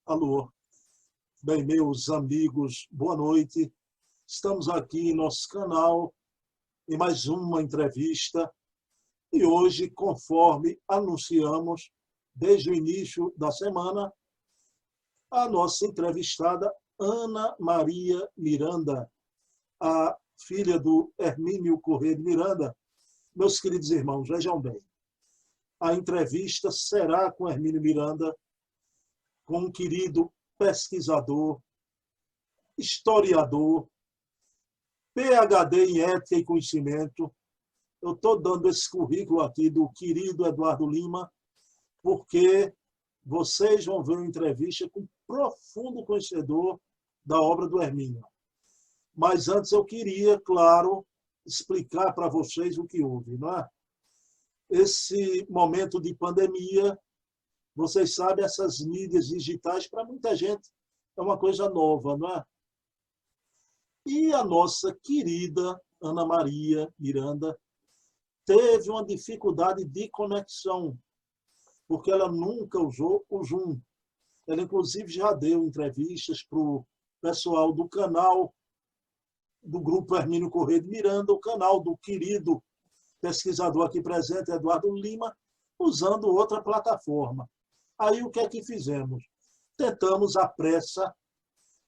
Alô, bem, meus amigos, boa noite. Estamos aqui em nosso canal em mais uma entrevista e hoje, conforme anunciamos desde o início da semana, a nossa entrevistada Ana Maria Miranda, a filha do Hermínio Corrêa de Miranda. Meus queridos irmãos, vejam bem, a entrevista será com Hermínio Miranda, com um querido pesquisador, historiador, PhD em Ética e Conhecimento. Eu estou dando esse currículo aqui do querido Eduardo Lima, porque vocês vão ver uma entrevista com um profundo conhecedor da obra do Hermínio. Mas antes eu queria, claro, explicar para vocês o que houve, não é? Esse momento de pandemia, vocês sabem, essas mídias digitais, para muita gente, é uma coisa nova, não é? E a nossa querida Ana Maria Miranda teve uma dificuldade de conexão, porque ela nunca usou o Zoom. Ela, inclusive, já deu entrevistas para o pessoal do canal do Grupo Hermínio Corrêa de Miranda, o canal do querido pesquisador aqui presente, Eduardo Lima, usando outra plataforma. Aí o que é que fizemos? Tentamos à pressa.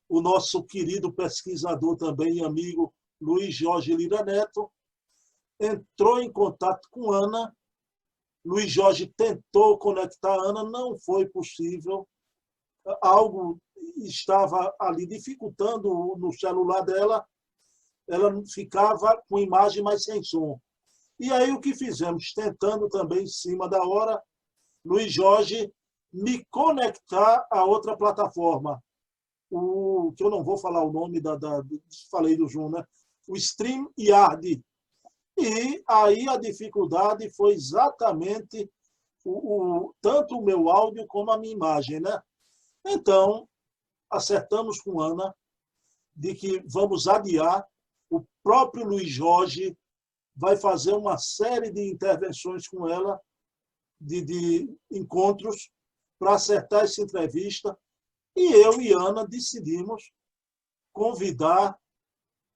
O nosso querido pesquisador também e amigo Luiz Jorge Lira Neto entrou em contato com Ana. Luiz Jorge tentou conectar a Ana, não foi possível. Algo estava ali dificultando no celular dela. Ela ficava com imagem, mas sem som. E aí o que fizemos? Tentando também em cima da hora, Luiz Jorge me conectar a outra plataforma. Que eu não vou falar o nome, falei do Zoom, né? O StreamYard. E aí a dificuldade foi exatamente tanto o meu áudio como a minha imagem, né? Então, acertamos com Ana de que vamos adiar. O próprio Luiz Jorge vai fazer uma série de intervenções com ela, de encontros, para acertar essa entrevista. E eu e Ana decidimos convidar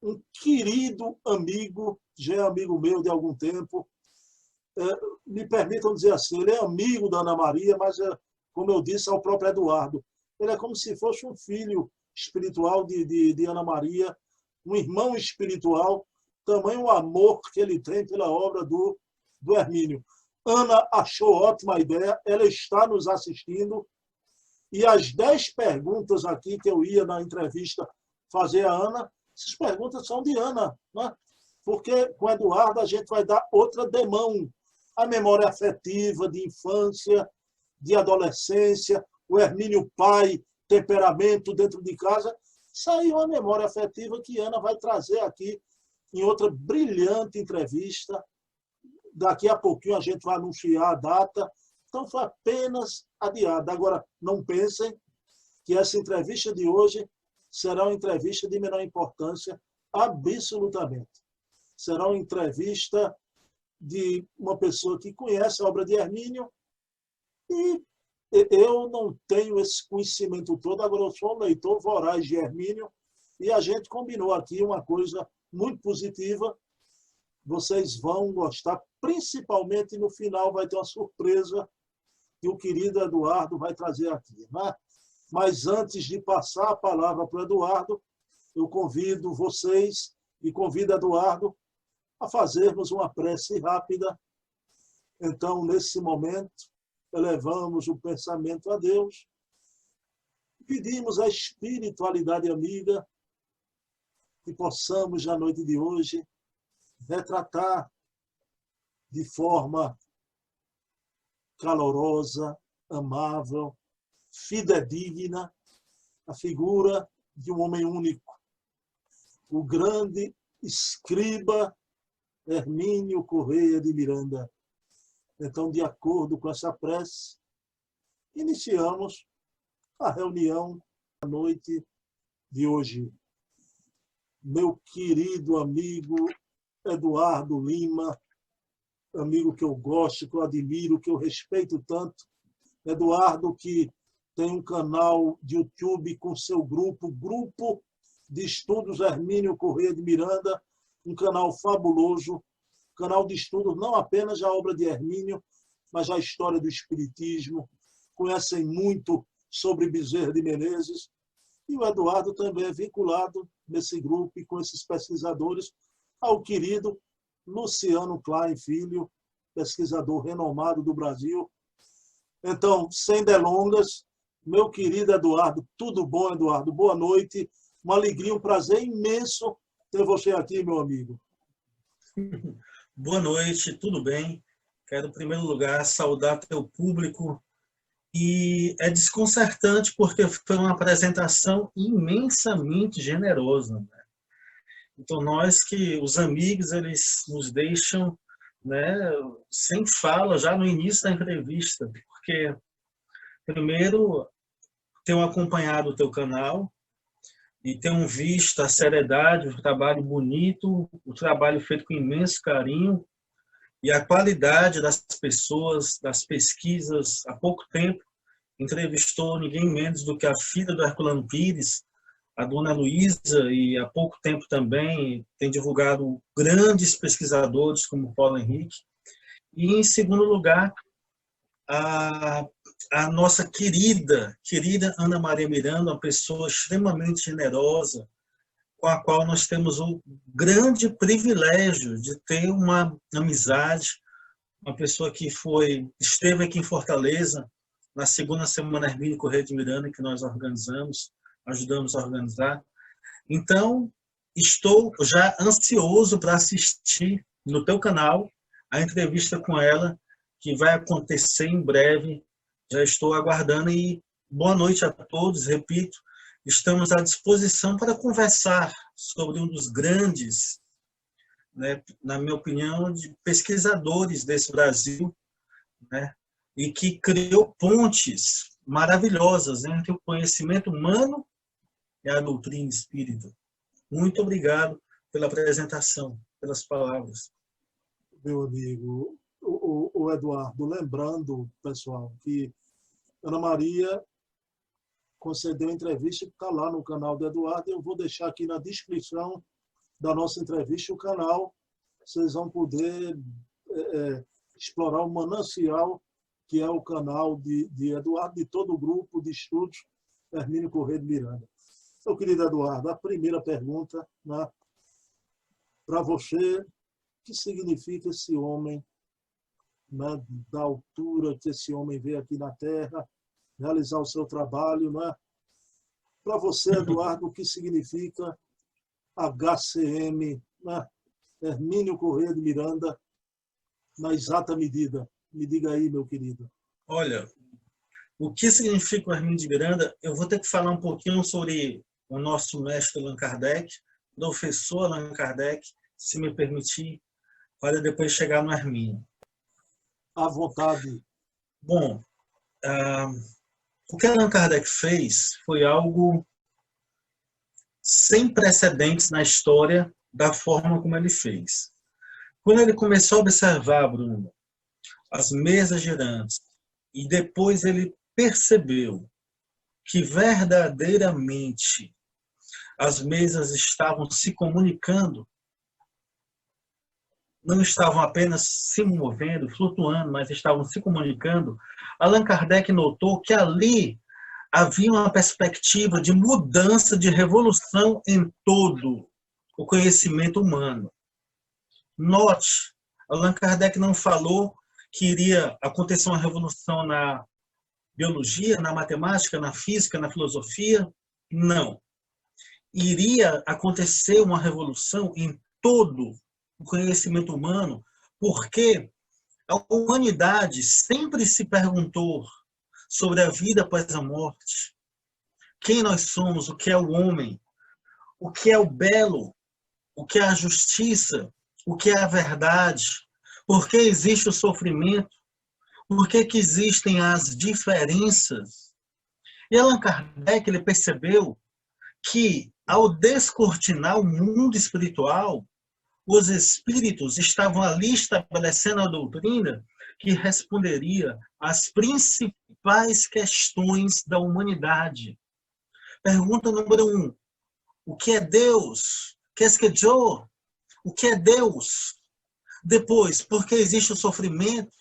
um querido amigo, já é amigo meu de algum tempo. Me permitam dizer assim, ele é amigo da Ana Maria, mas, como eu disse, é o próprio Eduardo. Ele é como se fosse um filho espiritual de Ana Maria, um irmão espiritual, tamanho o amor que ele tem pela obra do Hermínio. Ana achou ótima a ideia, ela está nos assistindo. E as 10 perguntas aqui que eu ia na entrevista fazer a Ana, essas perguntas são de Ana, né? Porque com o Eduardo a gente vai dar outra demão. A memória afetiva de infância, de adolescência, o Hermínio pai, temperamento dentro de casa. Isso aí é uma memória afetiva que Ana vai trazer aqui em outra brilhante entrevista. Daqui a pouquinho a gente vai anunciar a data. Então, foi apenas adiada. Agora, não pensem que essa entrevista de hoje será uma entrevista de menor importância, absolutamente. Será uma entrevista de uma pessoa que conhece a obra de Hermínio e eu não tenho esse conhecimento todo. Agora, eu sou um leitor voraz de Hermínio e a gente combinou aqui uma coisa muito positiva. Vocês vão gostar, principalmente no final vai ter uma surpresa que o querido Eduardo vai trazer aqui, né? Mas antes de passar a palavra para o Eduardo, eu convido vocês e convido Eduardo a fazermos uma prece rápida. Então, nesse momento, elevamos o pensamento a Deus, pedimos à espiritualidade amiga que possamos, na noite de hoje, retratar de forma calorosa, amável, fidedigna, a figura de um homem único, o grande escriba Hermínio Corrêa de Miranda. Então, de acordo com essa prece, iniciamos a reunião da noite de hoje. Meu querido amigo Eduardo Lima, amigo que eu gosto, que eu admiro, que eu respeito tanto, Eduardo, que tem um canal de YouTube com seu Grupo de Estudos Hermínio Corrêa de Miranda, um canal fabuloso, canal de estudos não apenas a obra de Hermínio, mas a história do Espiritismo, conhecem muito sobre Bezerra de Menezes, e o Eduardo também é vinculado nesse grupo e com esses pesquisadores ao querido Luciano Klein Filho, pesquisador renomado do Brasil. Então, sem delongas, meu querido Eduardo, tudo bom, Eduardo? Boa noite, uma alegria, um prazer imenso ter você aqui, meu amigo. Boa noite, tudo bem? Quero, em primeiro lugar, saudar teu público. E é desconcertante porque foi uma apresentação imensamente generosa, né? Então, os amigos, eles nos deixam, né, sem fala já no início da entrevista, porque, primeiro, tenho acompanhado o teu canal e tenho visto a seriedade, o trabalho bonito, o trabalho feito com imenso carinho e a qualidade das pessoas, das pesquisas. Há pouco tempo, entrevistou ninguém menos do que a filha do Herculano Pires, a dona Luísa, e há pouco tempo também tem divulgado grandes pesquisadores como Paulo Henrique. E, em segundo lugar, a nossa querida Ana Maria Miranda, uma pessoa extremamente generosa, com a qual nós temos o grande privilégio de ter uma amizade, uma pessoa que esteve aqui em Fortaleza, na segunda semana Hermínio Corrêa de Miranda, que nós ajudamos a organizar. Então, estou já ansioso para assistir no teu canal a entrevista com ela, que vai acontecer em breve. Já estou aguardando e boa noite a todos. Repito, estamos à disposição para conversar sobre um dos grandes, né, na minha opinião, de pesquisadores desse Brasil, né, e que criou pontes maravilhosas entre o conhecimento humano e a doutrina espírita. Muito obrigado pela apresentação, pelas palavras. Meu amigo, o Eduardo, lembrando, pessoal, que Ana Maria concedeu entrevista que está lá no canal do Eduardo. Eu vou deixar aqui na descrição da nossa entrevista o canal. Vocês vão poder explorar o manancial que é o canal de Eduardo, de todo o grupo de estudos Hermínio Corrêa de Miranda. Meu querido Eduardo, a primeira pergunta, né, para você, o que significa esse homem, né, da altura que esse homem veio aqui na Terra, realizar o seu trabalho, né? Para você, Eduardo, o que significa HCM, né? Hermínio Corrêa de Miranda, na exata medida? Me diga aí, meu querido. Olha, o que significa o Hermínio de Miranda, eu vou ter que falar um pouquinho sobre o nosso mestre Allan Kardec, professor Allan Kardec, se me permitir, para depois chegar no Hermínio. À vontade. Bom, o que Allan Kardec fez foi algo sem precedentes na história da forma como ele fez. Quando ele começou a observar, Bruno, as mesas girantes, e depois ele percebeu que verdadeiramente as mesas estavam se comunicando, não estavam apenas se movendo, flutuando, mas estavam se comunicando, Allan Kardec notou que ali havia uma perspectiva de mudança, de revolução em todo o conhecimento humano. Note, Allan Kardec não falou que iria acontecer uma revolução na biologia, na matemática, na física, na filosofia. Não. Iria acontecer uma revolução em todo o conhecimento humano, porque a humanidade sempre se perguntou sobre a vida após a morte, quem nós somos, o que é o homem, o que é o belo, o que é a justiça, o que é a verdade, por que existe o sofrimento, por que existem as diferenças. E Allan Kardec ele percebeu que, ao descortinar o mundo espiritual, os espíritos estavam ali estabelecendo a doutrina que responderia às principais questões da humanidade. Pergunta número 1. O que é Deus? Qu'est-ce que Dieu? O que é Deus? Depois, por que existe o sofrimento?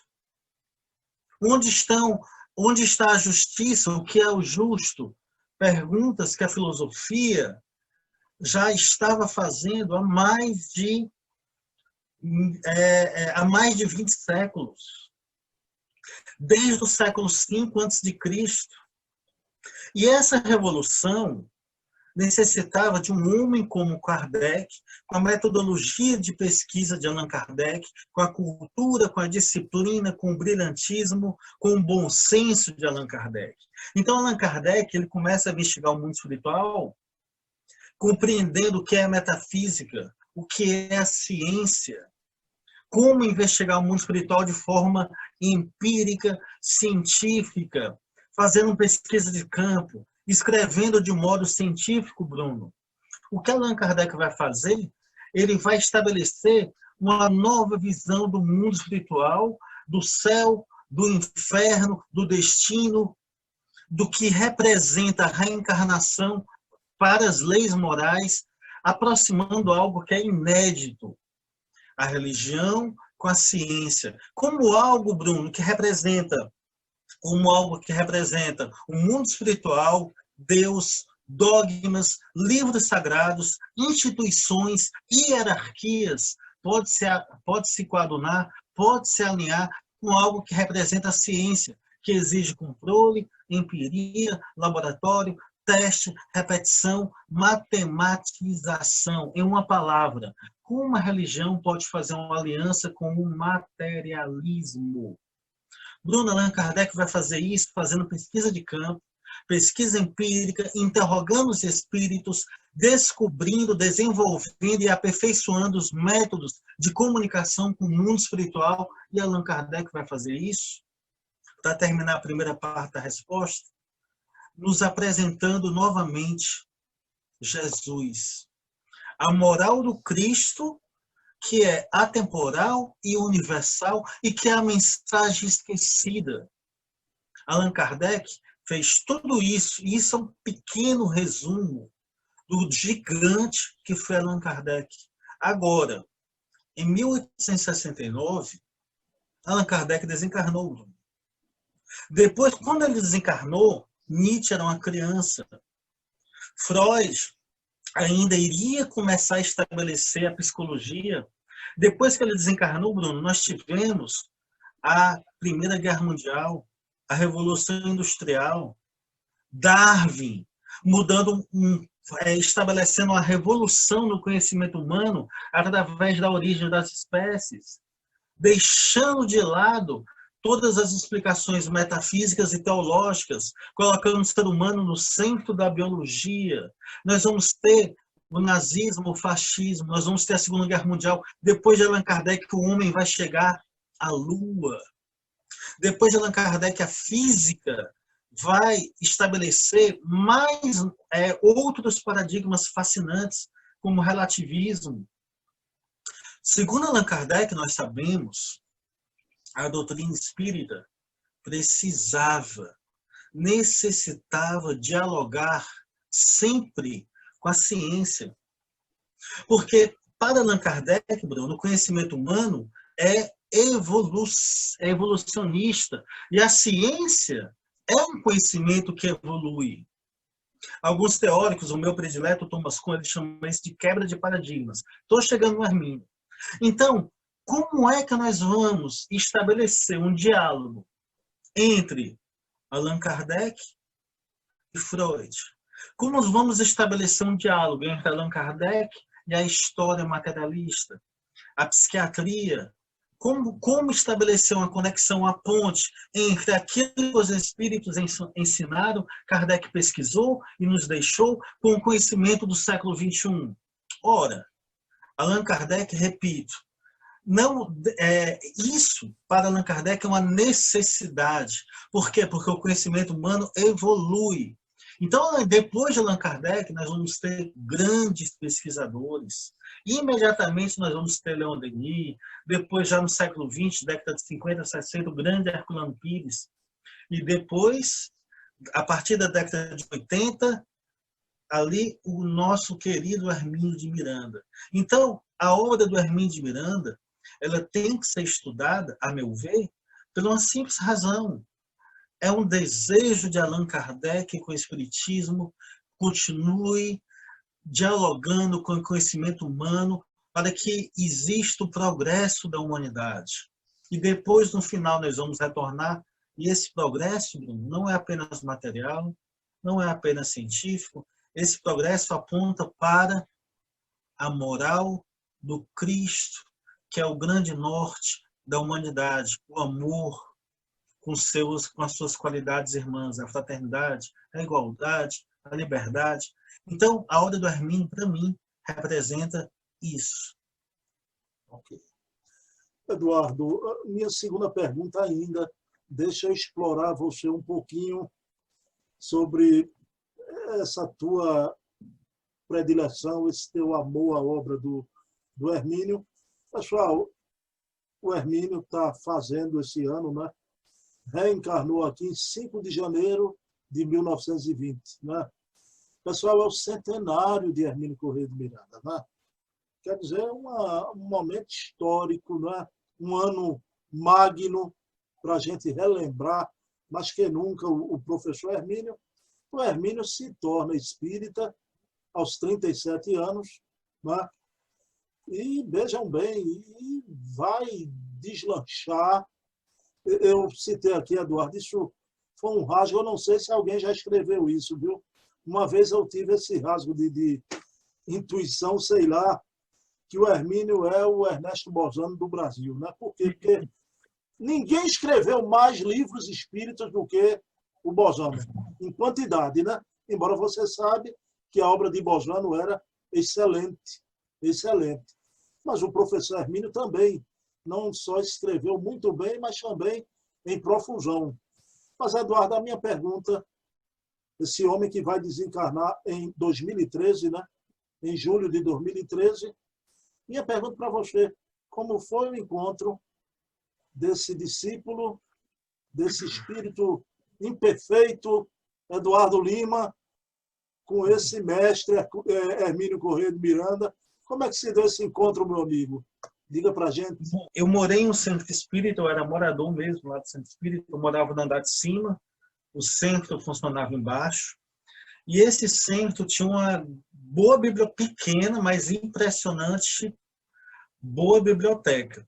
Onde está a justiça? O que é o justo? Perguntas que a filosofia já estava fazendo há mais de 20 séculos. Desde o século V a.C. E essa revolução necessitava de um homem como Kardec, com a metodologia de pesquisa de Allan Kardec, com a cultura, com a disciplina, com o brilhantismo, com o bom senso de Allan Kardec. Então, Allan Kardec ele começa a investigar o mundo espiritual, compreendendo o que é a metafísica, o que é a ciência, como investigar o mundo espiritual de forma empírica, científica, fazendo pesquisa de campo, escrevendo de modo científico, Bruno. O que Allan Kardec vai fazer? Ele vai estabelecer uma nova visão do mundo espiritual, do céu, do inferno, do destino, do que representa a reencarnação para as leis morais, aproximando algo que é inédito, a religião com a ciência, como algo, Bruno, que representa o mundo espiritual, Deus, dogmas, livros sagrados, instituições, hierarquias, pode se coadunar, pode se alinhar com algo que representa a ciência, que exige controle, empiria, laboratório, teste, repetição, matematização. Em uma palavra, como uma religião pode fazer uma aliança com o materialismo? Bruno, Allan Kardec vai fazer isso fazendo pesquisa de campo, pesquisa empírica, interrogando os espíritos, descobrindo, desenvolvendo e aperfeiçoando os métodos de comunicação com o mundo espiritual. E Allan Kardec vai fazer isso, para terminar a primeira parte da resposta, nos apresentando novamente Jesus. A moral do Cristo, que é atemporal e universal e que é a mensagem esquecida. Allan Kardec fez tudo isso, e isso é um pequeno resumo do gigante que foi Allan Kardec. Agora, em 1869, Allan Kardec desencarnou. Depois, quando ele desencarnou, Nietzsche era uma criança. Freud ainda iria começar a estabelecer a psicologia. Depois que ele desencarnou, Bruno, nós tivemos a Primeira Guerra Mundial, a Revolução Industrial, Darwin, estabelecendo uma revolução no conhecimento humano através da origem das espécies, deixando de lado todas as explicações metafísicas e teológicas, colocando o ser humano no centro da biologia. Nós vamos ter o nazismo, o fascismo, nós vamos ter a Segunda Guerra Mundial. Depois de Allan Kardec, o homem vai chegar à Lua. Depois de Allan Kardec, a física vai estabelecer mais outros paradigmas fascinantes, como o relativismo. Segundo Allan Kardec, nós sabemos, a doutrina espírita necessitava dialogar sempre com a ciência. Porque, para Allan Kardec, Bruno, o conhecimento humano é evolucionista. E a ciência é um conhecimento que evolui. Alguns teóricos, o meu predileto, Thomas Kuhn, ele chama isso de quebra de paradigmas. Estou chegando no Arminio. Então, como é que nós vamos estabelecer um diálogo entre Allan Kardec e Freud? Como nós vamos estabelecer um diálogo entre Allan Kardec e a história materialista, a psiquiatria? Como estabelecer uma conexão, uma ponte entre aquilo que os espíritos ensinaram, Kardec pesquisou e nos deixou, com o conhecimento do século XXI? Ora, Allan Kardec, repito, isso para Allan Kardec é uma necessidade. Por quê? Porque o conhecimento humano evolui. Então, depois de Allan Kardec, nós vamos ter grandes pesquisadores Imediatamente nós vamos ter Leon Denis, depois já no século XX, década de 50, 60, o grande Herculano Pires, e depois, a partir da década de 80, ali o nosso querido Hermínio de Miranda. Então, a obra do Hermínio de Miranda, ela tem que ser estudada, a meu ver, por uma simples razão. É um desejo de Allan Kardec que o Espiritismo continue dialogando com o conhecimento humano para que exista o progresso da humanidade. E depois, no final, nós vamos retornar, e esse progresso, Bruno, não é apenas material, não é apenas científico, esse progresso aponta para a moral do Cristo, que é o grande norte da humanidade, o amor com as suas qualidades irmãs, a fraternidade, a igualdade, a liberdade. Então, a obra do Hermínio, para mim, representa isso. Ok. Eduardo, minha segunda pergunta ainda, deixa eu explorar você um pouquinho sobre essa tua predileção, esse teu amor à obra do Hermínio. Pessoal, o Hermínio está fazendo esse ano, né? Reencarnou aqui em 5 de janeiro de 1920. Né? Pessoal, é o centenário de Hermínio Corrêa de Miranda. Né? Quer dizer, um momento histórico, né? Um ano magno para a gente relembrar, mas que nunca o professor Hermínio. O Hermínio se torna espírita aos 37 anos, né? E vejam bem, e vai deslanchar. Eu citei aqui, Eduardo, isso foi um rasgo, eu não sei se alguém já escreveu isso, viu? Uma vez eu tive esse rasgo de intuição, sei lá, que o Hermínio é o Ernesto Bozano do Brasil, né? Por quê? Porque ninguém escreveu mais livros espíritas do que o Bozano, em quantidade, né? Embora você sabe que a obra de Bozano era excelente, excelente. Mas o professor Hermínio também não só escreveu muito bem, mas também em profusão. Mas, Eduardo, a minha pergunta, esse homem que vai desencarnar em 2013, né? Em julho de 2013, minha pergunta para você, como foi o encontro desse discípulo, desse espírito imperfeito, Eduardo Lima, com esse mestre, Hermínio Corrêa de Miranda? Como é que se deu esse encontro, meu amigo? Diga para a gente. Eu morei em um centro espírita, eu era morador mesmo lá do centro espírita, eu morava no andar de cima, o centro funcionava embaixo, e esse centro tinha uma boa biblioteca, pequena, mas impressionante, boa biblioteca.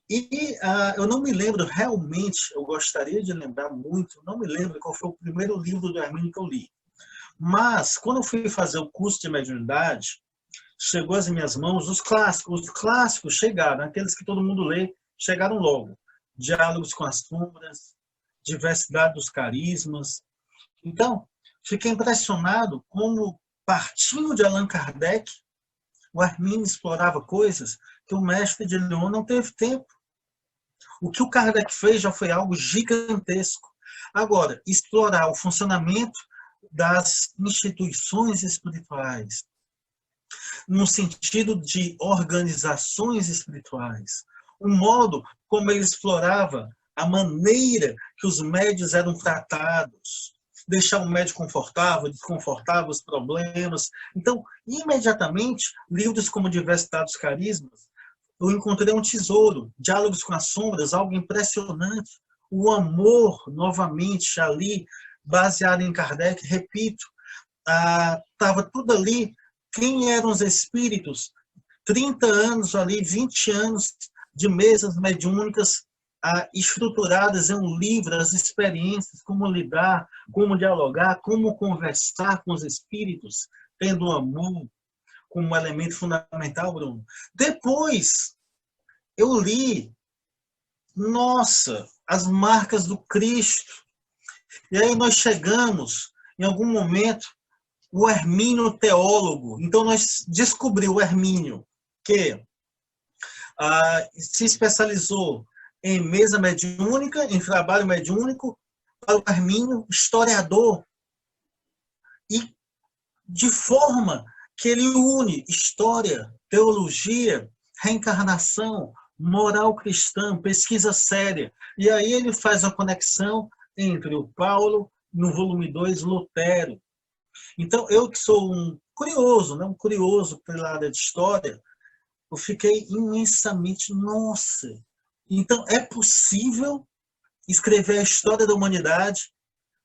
E eu não me lembro realmente, eu gostaria de lembrar muito, não me lembro qual foi o primeiro livro do Hermínio que eu li. Mas, quando eu fui fazer o curso de mediunidade, chegou às minhas mãos os clássicos chegaram, aqueles que todo mundo lê, chegaram logo. Diálogos com as Sombras, Diversidade dos Carismas. Então, fiquei impressionado como, partindo de Allan Kardec, o Hermínio explorava coisas que o mestre de Lyon não teve tempo. O que o Kardec fez já foi algo gigantesco. Agora, explorar o funcionamento das instituições espirituais, no sentido de organizações espirituais, o modo como ele explorava a maneira que os médios eram tratados, deixar o médio confortável, desconfortável, os problemas. Então, imediatamente, livros como Diversidade dos Carismas, eu encontrei um tesouro, Diálogos com as Sombras, algo impressionante, o amor, novamente, ali, baseado em Kardec, repito, estava tudo ali, quem eram os espíritos, 30 anos ali, 20 anos de mesas mediúnicas estruturadas em um livro, as experiências, como lidar, como dialogar, como conversar com os espíritos, tendo o amor como elemento fundamental, Bruno. Depois, eu li, nossa, as marcas do Cristo. E aí nós chegamos, em algum momento, o Hermínio teólogo. Então, nós descobrimos o Hermínio, que se especializou em mesa mediúnica, em trabalho mediúnico, para o Hermínio historiador. E de forma que ele une história teologia, reencarnação, moral cristã, pesquisa séria. E aí ele faz a conexão entre o Paulo, no volume 2, Lutero. Então, eu que sou um curioso, né? Um curioso pela área de história, eu fiquei imensamente, nossa, então é possível escrever a história da humanidade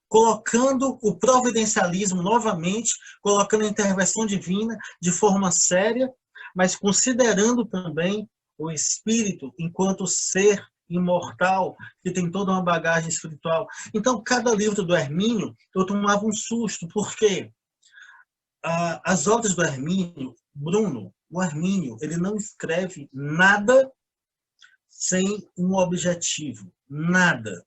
colocando o providencialismo novamente, colocando a intervenção divina de forma séria, mas considerando também o espírito enquanto ser imortal, que tem toda uma bagagem espiritual. Então, cada livro do Hermínio, eu tomava um susto, porque as obras do Hermínio, Bruno, o Hermínio, ele não escreve nada sem um objetivo, nada.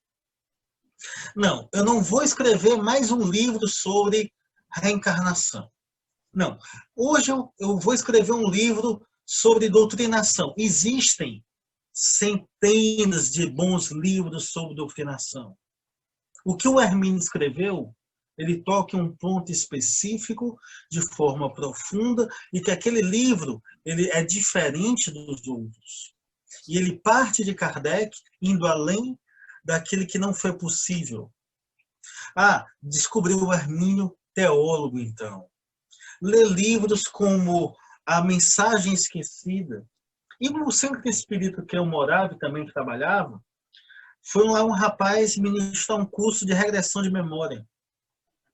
Não, eu não vou escrever mais um livro sobre reencarnação. Não, hoje eu vou escrever um livro sobre doutrinação. Existem centenas de bons livros sobre doutrinação. O que o Hermínio escreveu, ele toca em um ponto específico, de forma profunda, e que aquele livro ele é diferente dos outros. E ele parte de Kardec, indo além daquele que não foi possível. Descobriu o Hermínio teólogo, então. Lê livros como A Mensagem Esquecida. E no centro espírita que eu morava e também trabalhava, foi lá um rapaz ministrar um curso de regressão de memória.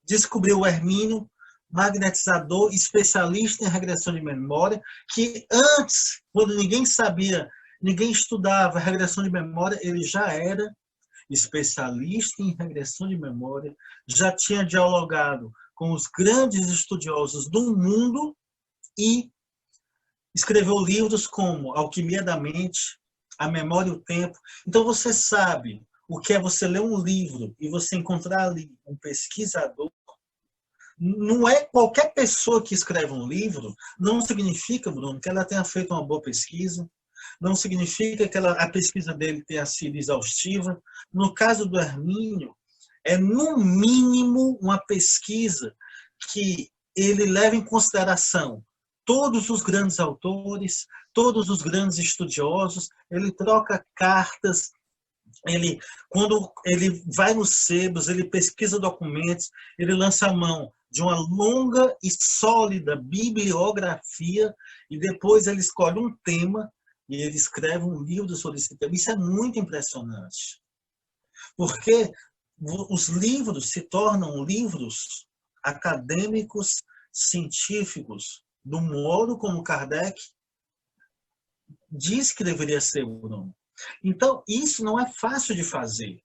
Descobriu o Hermínio, magnetizador, especialista em regressão de memória, que antes, quando ninguém sabia, ninguém estudava regressão de memória, ele já era especialista em regressão de memória, já tinha dialogado com os grandes estudiosos do mundo e escreveu livros como Alquimia da Mente, A Memória e o Tempo. Então você sabe o que é você ler um livro e você encontrar ali um pesquisador. Não é qualquer pessoa que escreve um livro, não significa, Bruno, que ela tenha feito uma boa pesquisa, não significa que a pesquisa dele tenha sido exaustiva. No caso do Hermínio, é no mínimo uma pesquisa que ele leva em consideração todos os grandes autores, todos os grandes estudiosos, ele troca cartas, quando ele vai nos sebos, ele pesquisa documentos, ele lança a mão de uma longa e sólida bibliografia e depois ele escolhe um tema e ele escreve um livro sobre esse tema. Isso é muito impressionante, porque os livros se tornam livros acadêmicos, científicos, do modo como Kardec diz que deveria ser, Bruno. Então, isso não é fácil de fazer.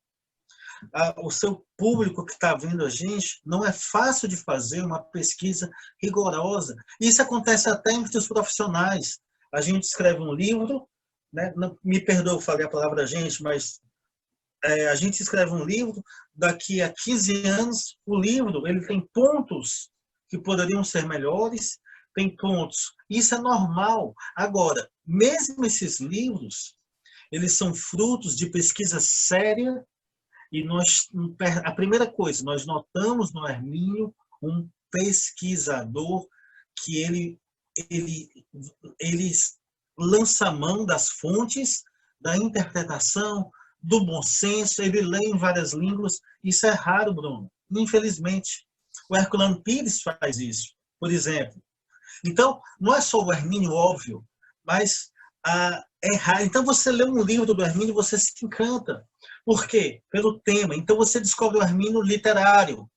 O seu público que está vendo a gente, não é fácil de fazer uma pesquisa rigorosa. Isso acontece até entre os profissionais. A gente escreve um livro, né? Me perdoe eu falei a palavra gente, mas a gente escreve um livro, daqui a 15 anos, o livro ele tem pontos que poderiam ser melhores, tem pontos. Isso é normal. Agora, mesmo esses livros, eles são frutos de pesquisa séria e a primeira coisa, nós notamos no Hermínio um pesquisador que ele lança a mão das fontes, da interpretação, do bom senso, ele lê em várias línguas. Isso é raro, Bruno, infelizmente. O Herculano Pires faz isso, por exemplo. Então, não é só o Hermínio, óbvio, mas é raro. Então, você lê um livro do Hermínio e você se encanta. Por quê? Pelo tema. Então, você descobre o Hermínio literário.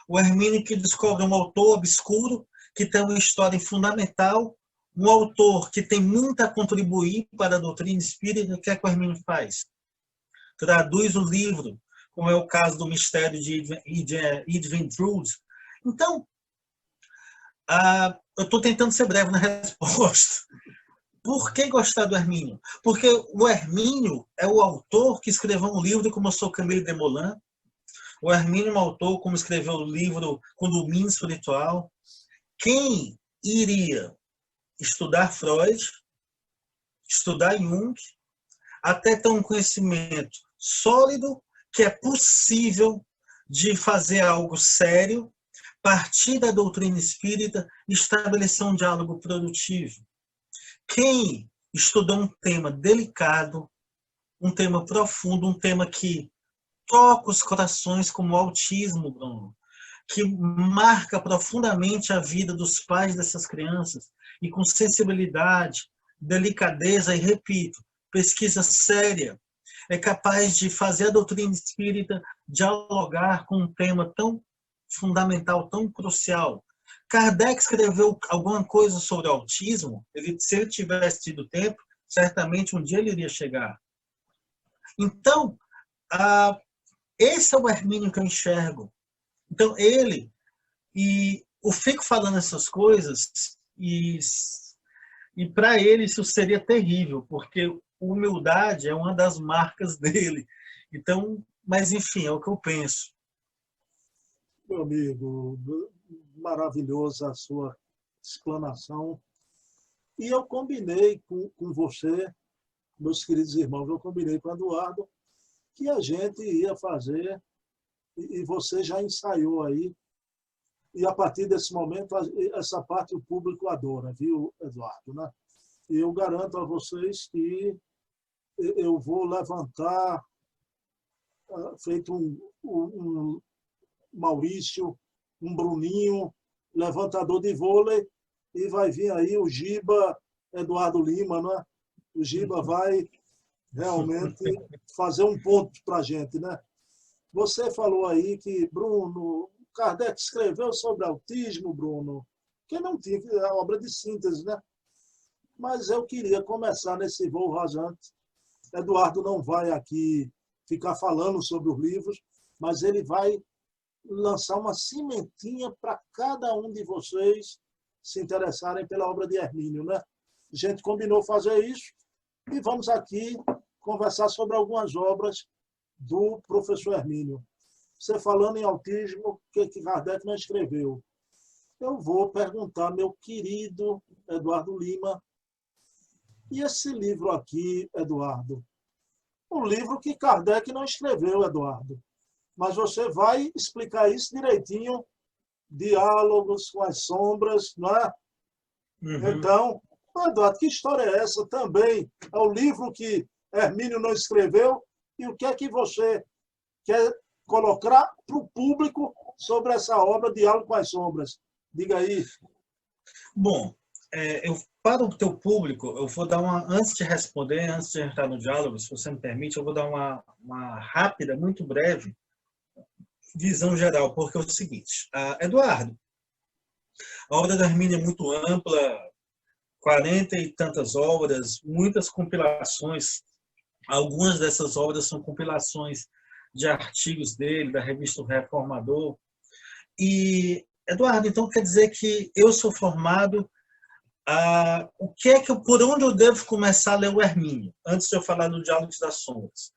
O Hermínio que descobre um autor obscuro, que tem uma história fundamental, um autor que tem muito a contribuir para a doutrina espírita. O que é que o Hermínio faz? Traduz o livro, como é o caso do Mistério de Edwin Drood. Então, eu estou tentando ser breve na resposta. Por que gostar do Hermínio? Porque o Hermínio é o autor que escreveu um livro como Eu Sou Camille Desmoulins. O Hermínio é um autor como escreveu o livro Condomínio Espiritual. Quem iria estudar Freud, estudar Jung, até ter um conhecimento sólido que é possível de fazer algo sério, partir da doutrina espírita e estabelecer um diálogo produtivo. Quem estudou um tema delicado, um tema profundo, um tema que toca os corações, como o autismo, Bruno, que marca profundamente a vida dos pais dessas crianças, e com sensibilidade, delicadeza e, repito, pesquisa séria, é capaz de fazer a doutrina espírita dialogar com um tema tão fundamental, tão crucial. Kardec escreveu alguma coisa sobre autismo, se ele tivesse tido tempo, certamente um dia ele iria chegar. Então, esse é o Hermínio que eu enxergo. Então, ele, e eu fico falando essas coisas, e para ele isso seria terrível, porque humildade é uma das marcas dele. Então, mas enfim, é o que eu penso. Meu amigo, maravilhosa a sua explanação. E eu combinei com você, meus queridos irmãos, eu combinei com o Eduardo que a gente ia fazer, e você já ensaiou aí, e a partir desse momento, essa parte o público adora, viu, Eduardo? Né? E eu garanto a vocês que eu vou levantar, feito um Maurício, um Bruninho, levantador de vôlei, e vai vir aí o Giba Eduardo Lima, né? O Giba vai realmente fazer um ponto para a gente, né? Você falou aí que, Bruno, Kardec escreveu sobre autismo, Bruno, que não tinha a obra de síntese, né? Mas eu queria começar nesse voo rasante. Eduardo não vai aqui ficar falando sobre os livros, mas ele vai lançar uma cimentinha para cada um de vocês se interessarem pela obra de Hermínio, né? A gente combinou fazer isso e vamos aqui conversar sobre algumas obras do professor Hermínio. Você falando em autismo, que Kardec não escreveu. Eu vou perguntar, meu querido Eduardo Lima, e esse livro aqui, Eduardo? Um livro que Kardec não escreveu, Eduardo. Mas você vai explicar isso direitinho, diálogos com as sombras, não é? Uhum. Então, Eduardo, que história é essa? Também é o livro que Hermínio não escreveu, e o que é que você quer colocar para o público sobre essa obra, Diálogo com as Sombras? Diga aí. Bom, para o teu público, eu vou dar antes de responder, antes de entrar no diálogo, se você me permite, eu vou dar uma rápida, muito breve, visão geral, porque é o seguinte, Eduardo, a obra da Hermínio é muito ampla, 40 e tantas obras, muitas compilações, algumas dessas obras são compilações de artigos dele, da revista O Reformador. E, Eduardo, então quer dizer que eu sou formado, por onde eu devo começar a ler o Hermínio, antes de eu falar do Diálogos das Sombras?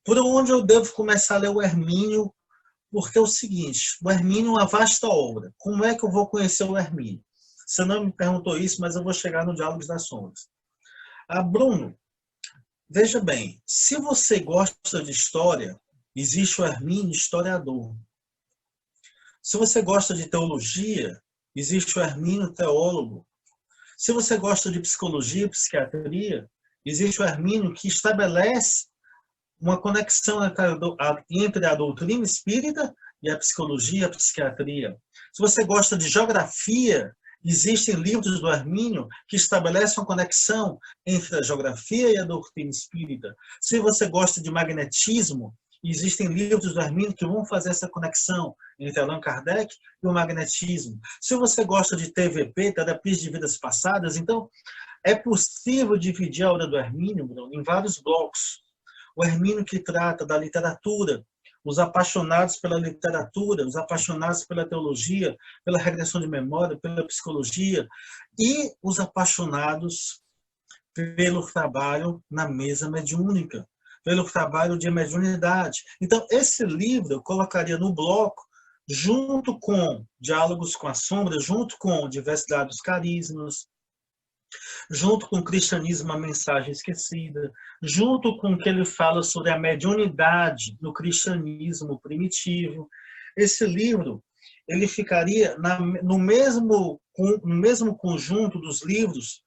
Por onde eu devo começar a ler o Hermínio? Porque é o seguinte, o Hermínio é uma vasta obra. Como é que eu vou conhecer o Hermínio? Você não me perguntou isso, mas eu vou chegar no Diálogos das Sombras. Bruno, veja bem, se você gosta de história, existe o Hermínio historiador. Se você gosta de teologia, existe o Hermínio teólogo. Se você gosta de psicologia e psiquiatria, existe o Hermínio que estabelece uma conexão entre a doutrina espírita e a psicologia e a psiquiatria. Se você gosta de geografia, existem livros do Hermínio que estabelecem uma conexão entre a geografia e a doutrina espírita. Se você gosta de magnetismo, existem livros do Hermínio que vão fazer essa conexão entre Allan Kardec e o magnetismo. Se você gosta de TVP, terapias de vidas passadas, então é possível dividir a obra do Hermínio, Bruno, em vários blocos. O Hermínio que trata da literatura, os apaixonados pela literatura, os apaixonados pela teologia, pela regressão de memória, pela psicologia, e os apaixonados pelo trabalho na mesa mediúnica, pelo trabalho de mediunidade. Então, esse livro eu colocaria no bloco, junto com Diálogos com as Sombras, junto com Diversidade dos Carismas, junto com o Cristianismo, a Mensagem Esquecida, junto com o que ele fala sobre a mediunidade no cristianismo primitivo. Esse livro ele ficaria no mesmo conjunto dos livros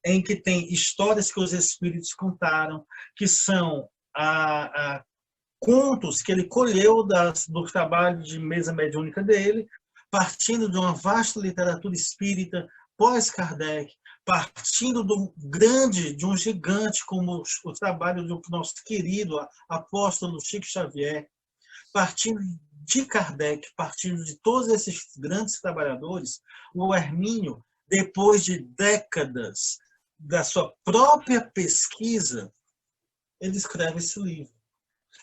em que tem histórias que os espíritos contaram, que são contos que ele colheu do trabalho de mesa mediúnica dele, partindo de uma vasta literatura espírita pós-Kardec, partindo de um gigante como o trabalho do nosso querido apóstolo Chico Xavier, partindo de Kardec, partindo de todos esses grandes trabalhadores, o Hermínio, depois de décadas da sua própria pesquisa, ele escreve esse livro.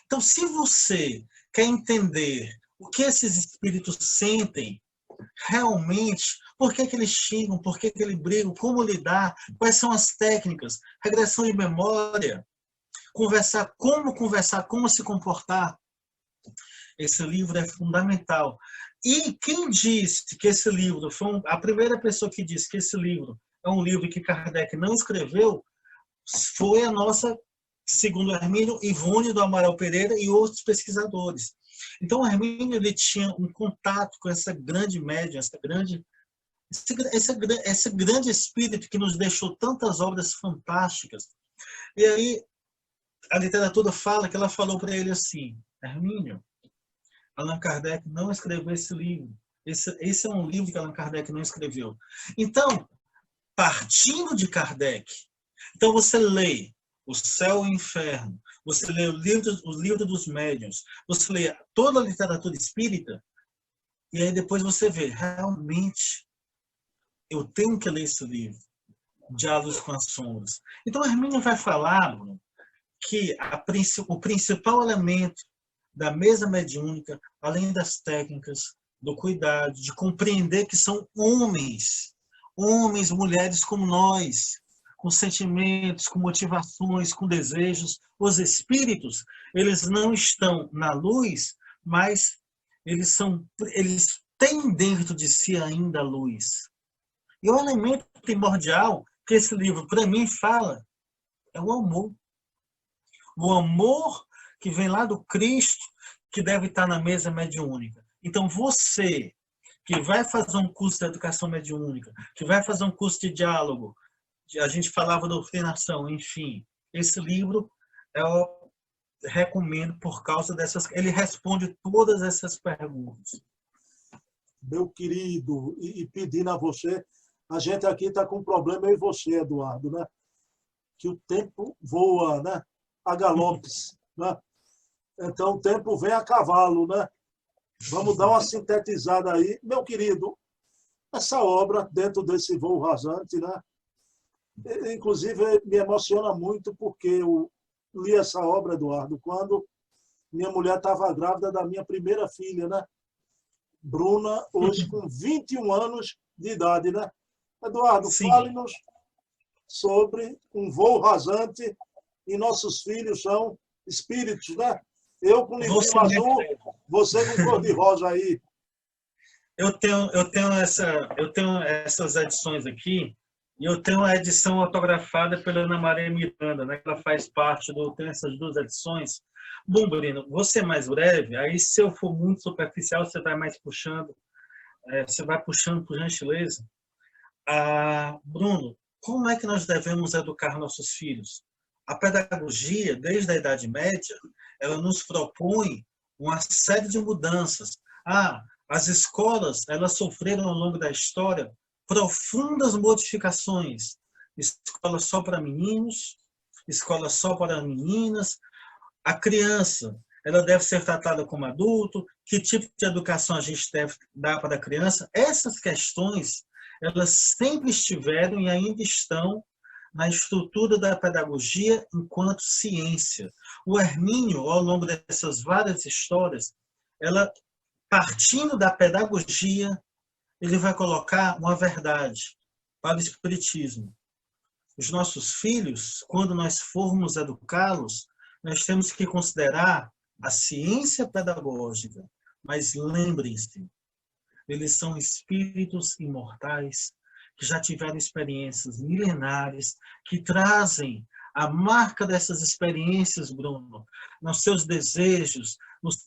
Então, se você quer entender o que esses espíritos sentem realmente, por que eles xingam, por que eles brigam, como lidar, quais são as técnicas, regressão de memória, como se comportar, esse livro é fundamental. E quem disse que esse livro a primeira pessoa que disse que esse livro é um livro que Kardec não escreveu foi a nossa, segundo Hermínio, Ivone do Amaral Pereira e outros pesquisadores. Então, o Hermínio ele tinha um contato com essa grande médium, esse grande espírito que nos deixou tantas obras fantásticas. E aí, a literatura fala que ela falou para ele assim: Hermínio, Allan Kardec não escreveu esse livro. Esse é um livro que Allan Kardec não escreveu. Então, partindo de Kardec, então você lê O Céu e o Inferno, você lê o livro dos Médiuns, você lê toda a literatura espírita, e aí depois você vê, realmente, eu tenho que ler esse livro, Diálogos com as Sombras. Então, Hermínio vai falar, Bruno, que o principal elemento da mesa mediúnica, além das técnicas, do cuidado, de compreender que são homens, mulheres como nós, com sentimentos, com motivações, com desejos. Os espíritos, eles não estão na luz, mas eles têm dentro de si ainda a luz. E o elemento primordial que esse livro, para mim, fala é o amor. O amor que vem lá do Cristo, que deve estar na mesa mediúnica. Então, você que vai fazer um curso de educação mediúnica, que vai fazer um curso de diálogo, a gente falava doutrinação, enfim, esse livro eu recomendo por causa dessas... Ele responde todas essas perguntas. Meu querido, e pedindo a você, a gente aqui está com um problema, eu e você, Eduardo, né? Que o tempo voa, né? A galopes, né? Então, o tempo vem a cavalo, né? Vamos dar uma sintetizada aí. Meu querido, essa obra, dentro desse voo rasante, né? Inclusive, me emociona muito porque eu li essa obra, Eduardo, quando minha mulher estava grávida da minha primeira filha, né? Bruna, hoje com 21 anos de idade, né? Eduardo, fale-nos sobre um voo rasante e nossos filhos são espíritos, né? Eu com livrinho azul, você com cor de rosa aí. Eu tenho essas edições aqui, e eu tenho a edição autografada pela Ana Maria Miranda, né? Ela faz parte tem essas duas edições. Bom, Bruno, vou ser mais breve, aí se eu for muito superficial, você vai mais puxando, você vai puxando por gentileza. Bruno, como é que nós devemos educar nossos filhos? A pedagogia, desde a Idade Média, ela nos propõe uma série de mudanças. As escolas, elas sofreram ao longo da história profundas modificações. Escola só para meninos, escola só para meninas. A criança, ela deve ser tratada como adulto. Que tipo de educação a gente deve dar para a criança? Essas questões, elas sempre estiveram e ainda estão na estrutura da pedagogia enquanto ciência. O Hermínio, ao longo dessas várias histórias, partindo da pedagogia, ele vai colocar uma verdade para o espiritismo. Os nossos filhos, quando nós formos educá-los, nós temos que considerar a ciência pedagógica, mas lembrem-se, eles são espíritos imortais que já tiveram experiências milenares, que trazem a marca dessas experiências, Bruno, nos seus desejos,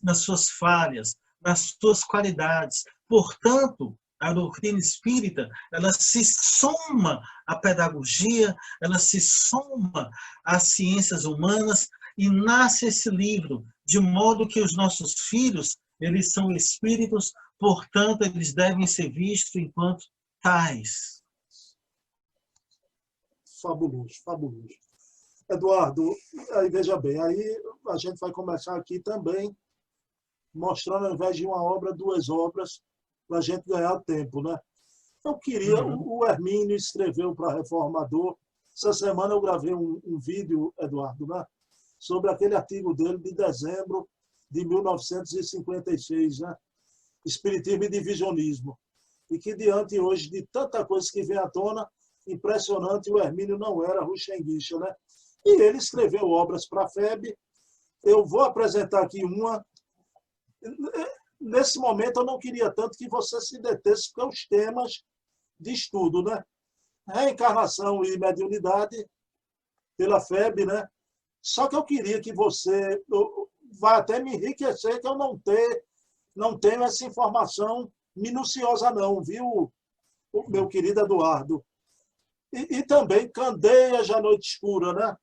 nas suas falhas, nas suas qualidades. Portanto, a doutrina espírita, ela se soma à pedagogia, ela se soma às ciências humanas e nasce esse livro, de modo que os nossos filhos, eles são espíritos, portanto, eles devem ser vistos enquanto tais. Fabuloso, fabuloso. Eduardo, aí veja bem, aí a gente vai começar aqui também mostrando, ao invés de uma obra, duas obras, para a gente ganhar tempo, né? Eu queria, o Hermínio escreveu para Reformador, essa semana eu gravei um vídeo, Eduardo, né? Sobre aquele artigo dele de dezembro de 1956, né? Espiritismo e divisionismo. E que diante hoje de tanta coisa que vem à tona, impressionante, o Hermínio não era ruxenguista, né? E ele escreveu obras para a FEB. Eu vou apresentar aqui uma. Nesse momento, eu não queria tanto que você se detesse com os temas de estudo, né? Reencarnação e mediunidade pela FEB, né? Só que eu queria que você vai até me enriquecer, que eu não tenho essa informação minuciosa não, viu, meu querido Eduardo? E também Candeias da Noite Escura, né?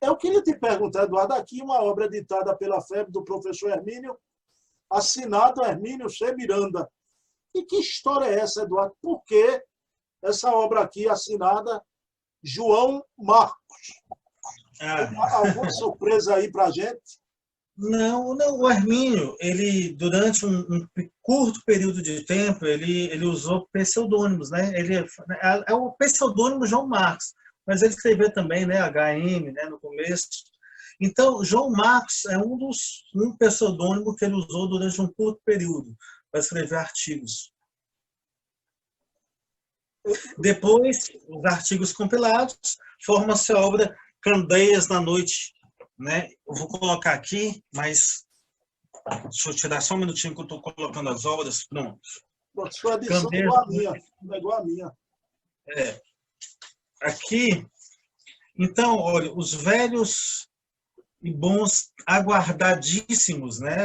Eu queria te perguntar, Eduardo, aqui uma obra editada pela FEB do professor Hermínio, assinado Hermínio C. Miranda. E que história é essa, Eduardo? Por que essa obra aqui assinada João Marcos? Alguma surpresa aí para a gente? Não, o Hermínio, ele, durante um curto período de tempo, ele usou pseudônimos, né? Ele é o pseudônimo João Marcos, mas ele escreveu também, né, HM, né, no começo. Então, João Marcos é um pseudônimo que ele usou durante um curto período para escrever artigos. Depois, os artigos compilados, forma-se a obra Candeias da Noite, né? Eu vou colocar aqui, mas deixa eu tirar só um minutinho que eu estou colocando as obras. Pronto. Sua edição é igual a minha. É igual a minha. É. Aqui, então, olha, os velhos e bons, aguardadíssimos, né?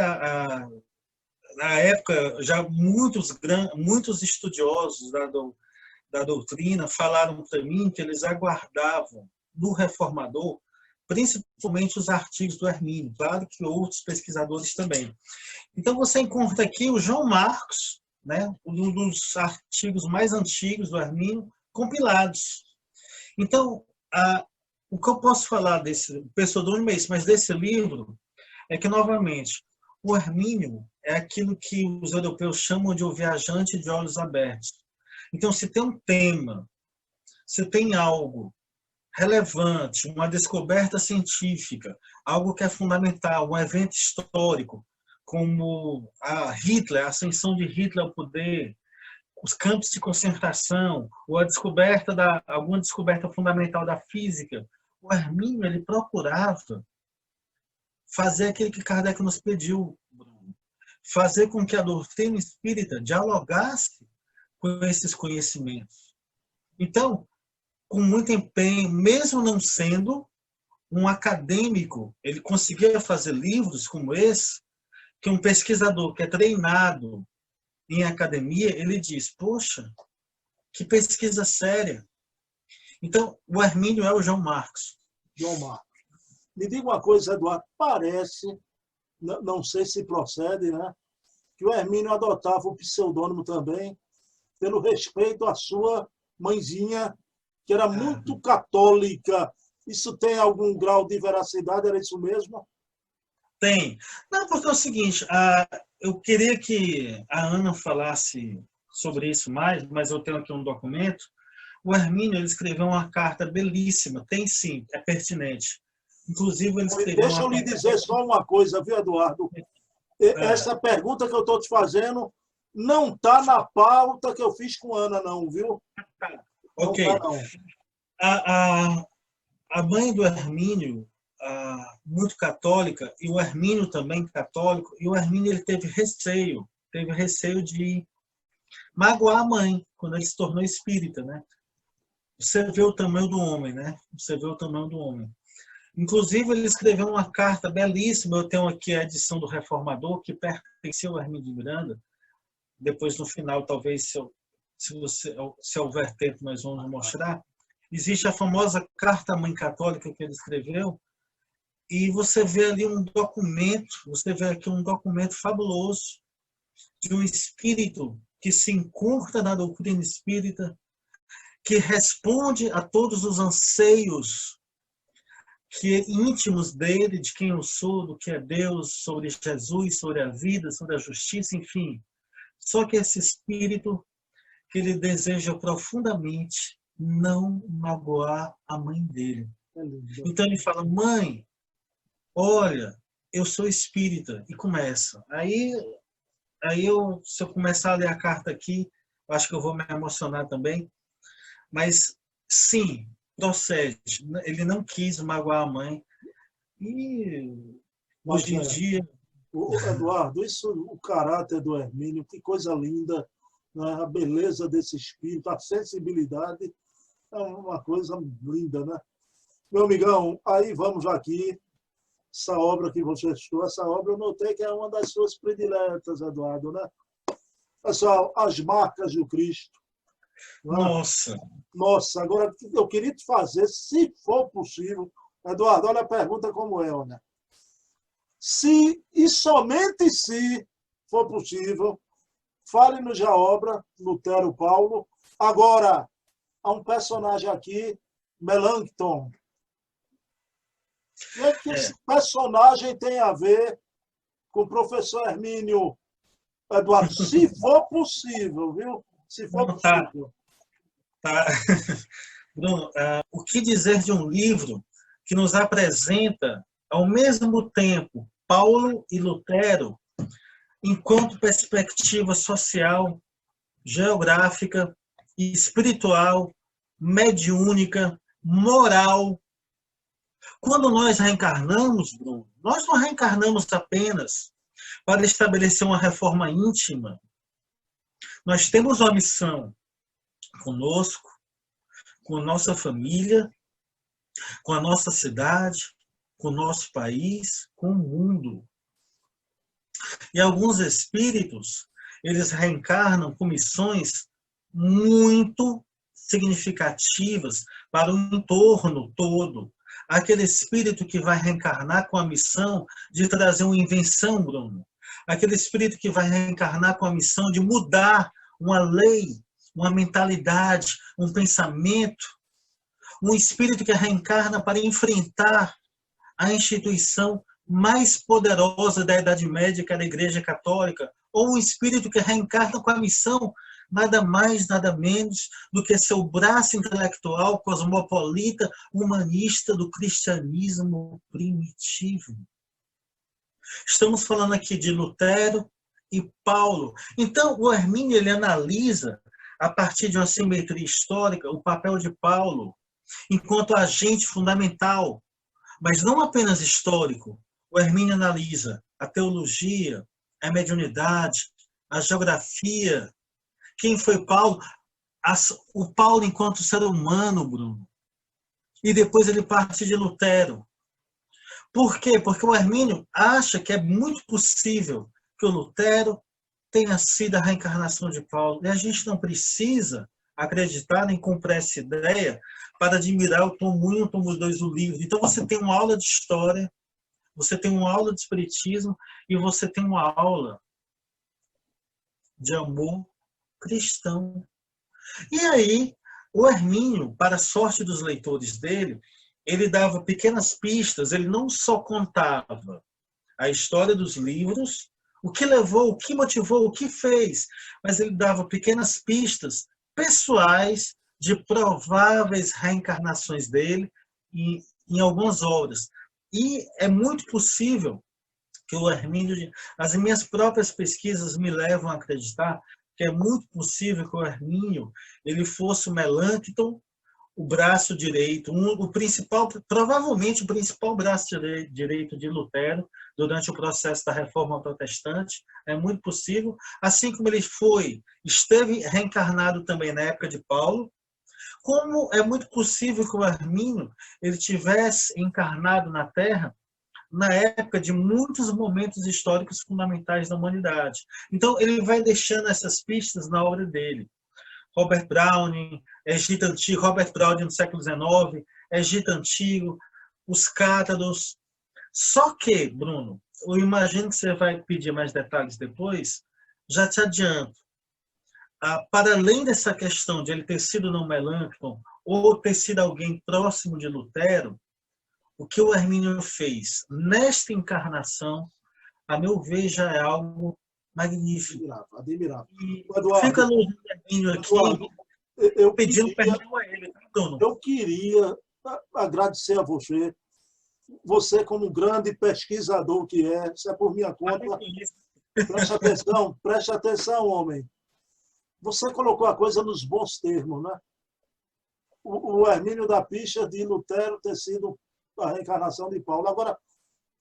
Na época, já muitos estudiosos da doutrina falaram para mim que eles aguardavam no Reformador, principalmente os artigos do Hermínio, claro que outros pesquisadores também. Então, você encontra aqui o João Marcos, né? Um dos artigos mais antigos do Hermínio, compilados. Então, o que eu posso falar desse pseudônimo é isso, mas desse livro é que, novamente, o Hermínio é aquilo que os europeus chamam de o viajante de olhos abertos. Então, se tem um tema, se tem algo relevante, uma descoberta científica, algo que é fundamental, um evento histórico, como a ascensão de Hitler ao poder, os campos de concentração, ou alguma descoberta fundamental da física, o Hermínio ele procurava fazer aquilo que Kardec nos pediu, Bruno, fazer com que a doutrina espírita dialogasse com esses conhecimentos. Então, com muito empenho, mesmo não sendo um acadêmico, ele conseguia fazer livros como esse, que um pesquisador que é treinado em academia, ele diz, poxa, que pesquisa séria. Então, o Hermínio é o João Marcos. João Marcos. Me diga uma coisa, Eduardo, parece, não sei se procede, né, que o Hermínio adotava o pseudônimo também pelo respeito à sua mãezinha, que era muito católica. Isso tem algum grau de veracidade? Era isso mesmo? Tem. Não, porque é o seguinte, eu queria que a Ana falasse sobre isso mais, mas eu tenho aqui um documento. O Hermínio ele escreveu uma carta belíssima, tem sim, é pertinente. Inclusive, ele escreveu Deixa eu lhe dizer só uma coisa, viu, Eduardo? Essa pergunta que eu estou te fazendo não está na pauta que eu fiz com a Ana, não, viu? Ok. Não tá, não. A mãe do Hermínio, muito católica, e o Hermínio também católico, e o Hermínio ele teve receio de magoar a mãe quando ele se tornou espírita, né? Você vê o tamanho do homem, né? Você vê o tamanho do homem. Inclusive, ele escreveu uma carta belíssima, eu tenho aqui a edição do Reformador, que pertenceu ao Hermínio de Miranda, depois no final, talvez, se houver tempo, nós vamos mostrar. Existe a famosa Carta à Mãe Católica que ele escreveu, e você vê ali um documento, você vê aqui um documento fabuloso de um espírito que se encurta na doutrina espírita, que responde a todos os anseios íntimos dele, de quem eu sou, do que é Deus, sobre Jesus, sobre a vida, sobre a justiça, enfim. Só que esse espírito que ele deseja profundamente não magoar a mãe dele. Então ele fala: mãe, olha, eu sou espírita. E começa. Aí se eu começar a ler a carta aqui, acho que eu vou me emocionar também. Mas, sim, procede. Ele não quis magoar a mãe. E hoje em dia... Eduardo, isso, o caráter do Hermínio, que coisa linda, né? A beleza desse espírito, a sensibilidade, é uma coisa linda, né? Meu amigão, aí vamos aqui, essa obra que você estudou, essa obra eu notei que é uma das suas prediletas, Eduardo, né? Pessoal, As Marcas do Cristo. Né? Nossa, agora eu queria te fazer, se for possível, Eduardo, olha a pergunta como é, né? Se e somente se for possível, fale-nos da obra Lutero Paulo. Agora, há um personagem aqui, Melanchthon. O que esse personagem tem a ver com o professor Hermínio, Eduardo? Se for possível, viu? Se for possível. Tá. Bruno, o que dizer de um livro que nos apresenta, ao mesmo tempo, Paulo e Lutero, enquanto perspectiva social, geográfica, espiritual, mediúnica, moral. Quando nós reencarnamos, Bruno, nós não reencarnamos apenas para estabelecer uma reforma íntima. Nós temos uma missão conosco, com a nossa família, com a nossa cidade, com o nosso país, com o mundo. E alguns espíritos, eles reencarnam com missões muito significativas para o entorno todo. Aquele espírito que vai reencarnar com a missão de trazer uma invenção, Bruno. Aquele espírito que vai reencarnar com a missão de mudar uma lei, uma mentalidade, um pensamento. Um espírito que reencarna para enfrentar a instituição mais poderosa da Idade Média, que era a Igreja Católica, ou um espírito que reencarna com a missão nada mais, nada menos do que seu braço intelectual, cosmopolita, humanista do cristianismo primitivo. Estamos falando aqui de Lutero e Paulo. Então, o Hermínio, ele analisa, a partir de uma simetria histórica, o papel de Paulo enquanto agente fundamental, mas não apenas histórico. O Hermínio analisa a teologia, a mediunidade, a geografia. Quem foi Paulo? O Paulo enquanto ser humano, Bruno. E depois ele parte de Lutero. Por quê? Porque o Hermínio acha que é muito possível que o Lutero tenha sido a reencarnação de Paulo. E a gente não precisa acreditar nem comprar essa ideia para admirar o tomo 1 e o tomo 2 do livro. Então você tem uma aula de história, você tem uma aula de espiritismo e você tem uma aula de amor cristão. E aí, o Hermínio, para a sorte dos leitores dele, ele dava pequenas pistas, ele não só contava a história dos livros, o que levou, o que motivou, o que fez, mas ele dava pequenas pistas pessoais de prováveis reencarnações dele em algumas obras. E é muito possível que o Hermínio, as minhas próprias pesquisas me levam a acreditar que é muito possível que o Hermínio ele fosse o Melanchthon, o braço direito, provavelmente o principal braço direito de Lutero durante o processo da Reforma Protestante. É muito possível, assim como ele esteve reencarnado também na época de Paulo, como é muito possível que o Hermínio ele tivesse encarnado na Terra na época de muitos momentos históricos fundamentais da humanidade. Então, ele vai deixando essas pistas na obra dele. Robert Browning, Egito Antigo, Robert Browning no século XIX, Egito Antigo, os cátaros. Só que, Bruno, eu imagino que você vai pedir mais detalhes depois, já te adianto. Para além dessa questão de ele ter sido não Melancton ou ter sido alguém próximo de Lutero, o que o Hermínio fez nesta encarnação, a meu ver, já é algo magnífico. Admirável. Fica no Hermínio aqui, eu pedindo perdão a ele, Bruno. Eu queria agradecer a você. Você, como um grande pesquisador que é, isso é por minha conta. Preste atenção, homem. Você colocou a coisa nos bons termos, né? O Hermínio da Picha de Lutero ter sido a reencarnação de Paulo. Agora,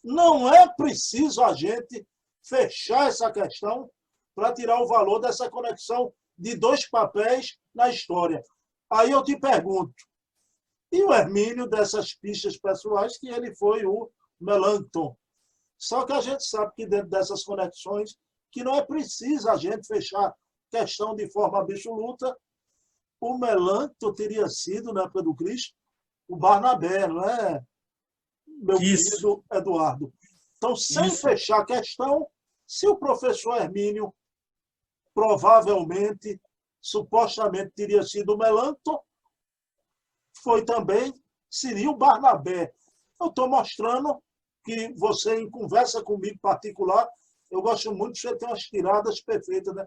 não é preciso a gente fechar essa questão para tirar o valor dessa conexão de dois papéis na história. Aí eu te pergunto, e o Hermínio dessas pistas pessoais, que ele foi o Melancton? Só que a gente sabe que dentro dessas conexões, que não é preciso a gente fechar questão de forma absoluta, o Melancton teria sido, na época do Cristo, o Barnabé, não é, meu querido Eduardo? Então, sem fechar a questão, se o professor Hermínio provavelmente, supostamente teria sido o Melancton, foi também, seria o Barnabé. Eu estou mostrando que você, em conversa comigo particular, eu gosto muito de você ter umas tiradas perfeitas, né?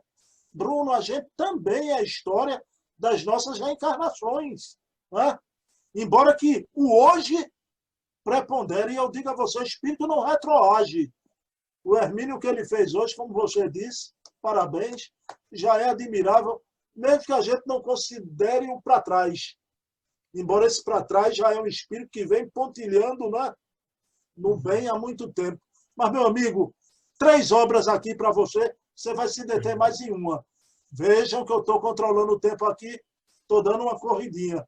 Bruno, a gente também é a história das nossas reencarnações, né? Embora que o hoje prepondere, e eu digo a você, o espírito não retroage. O Hermínio que ele fez hoje, como você disse, parabéns, já é admirável, mesmo que a gente não considere o para trás. Embora esse para trás já é um espírito que vem pontilhando, né, no bem há muito tempo. Mas, meu amigo, 3 obras aqui para você, você vai se deter mais em uma. Vejam que eu estou controlando o tempo aqui, estou dando uma corridinha.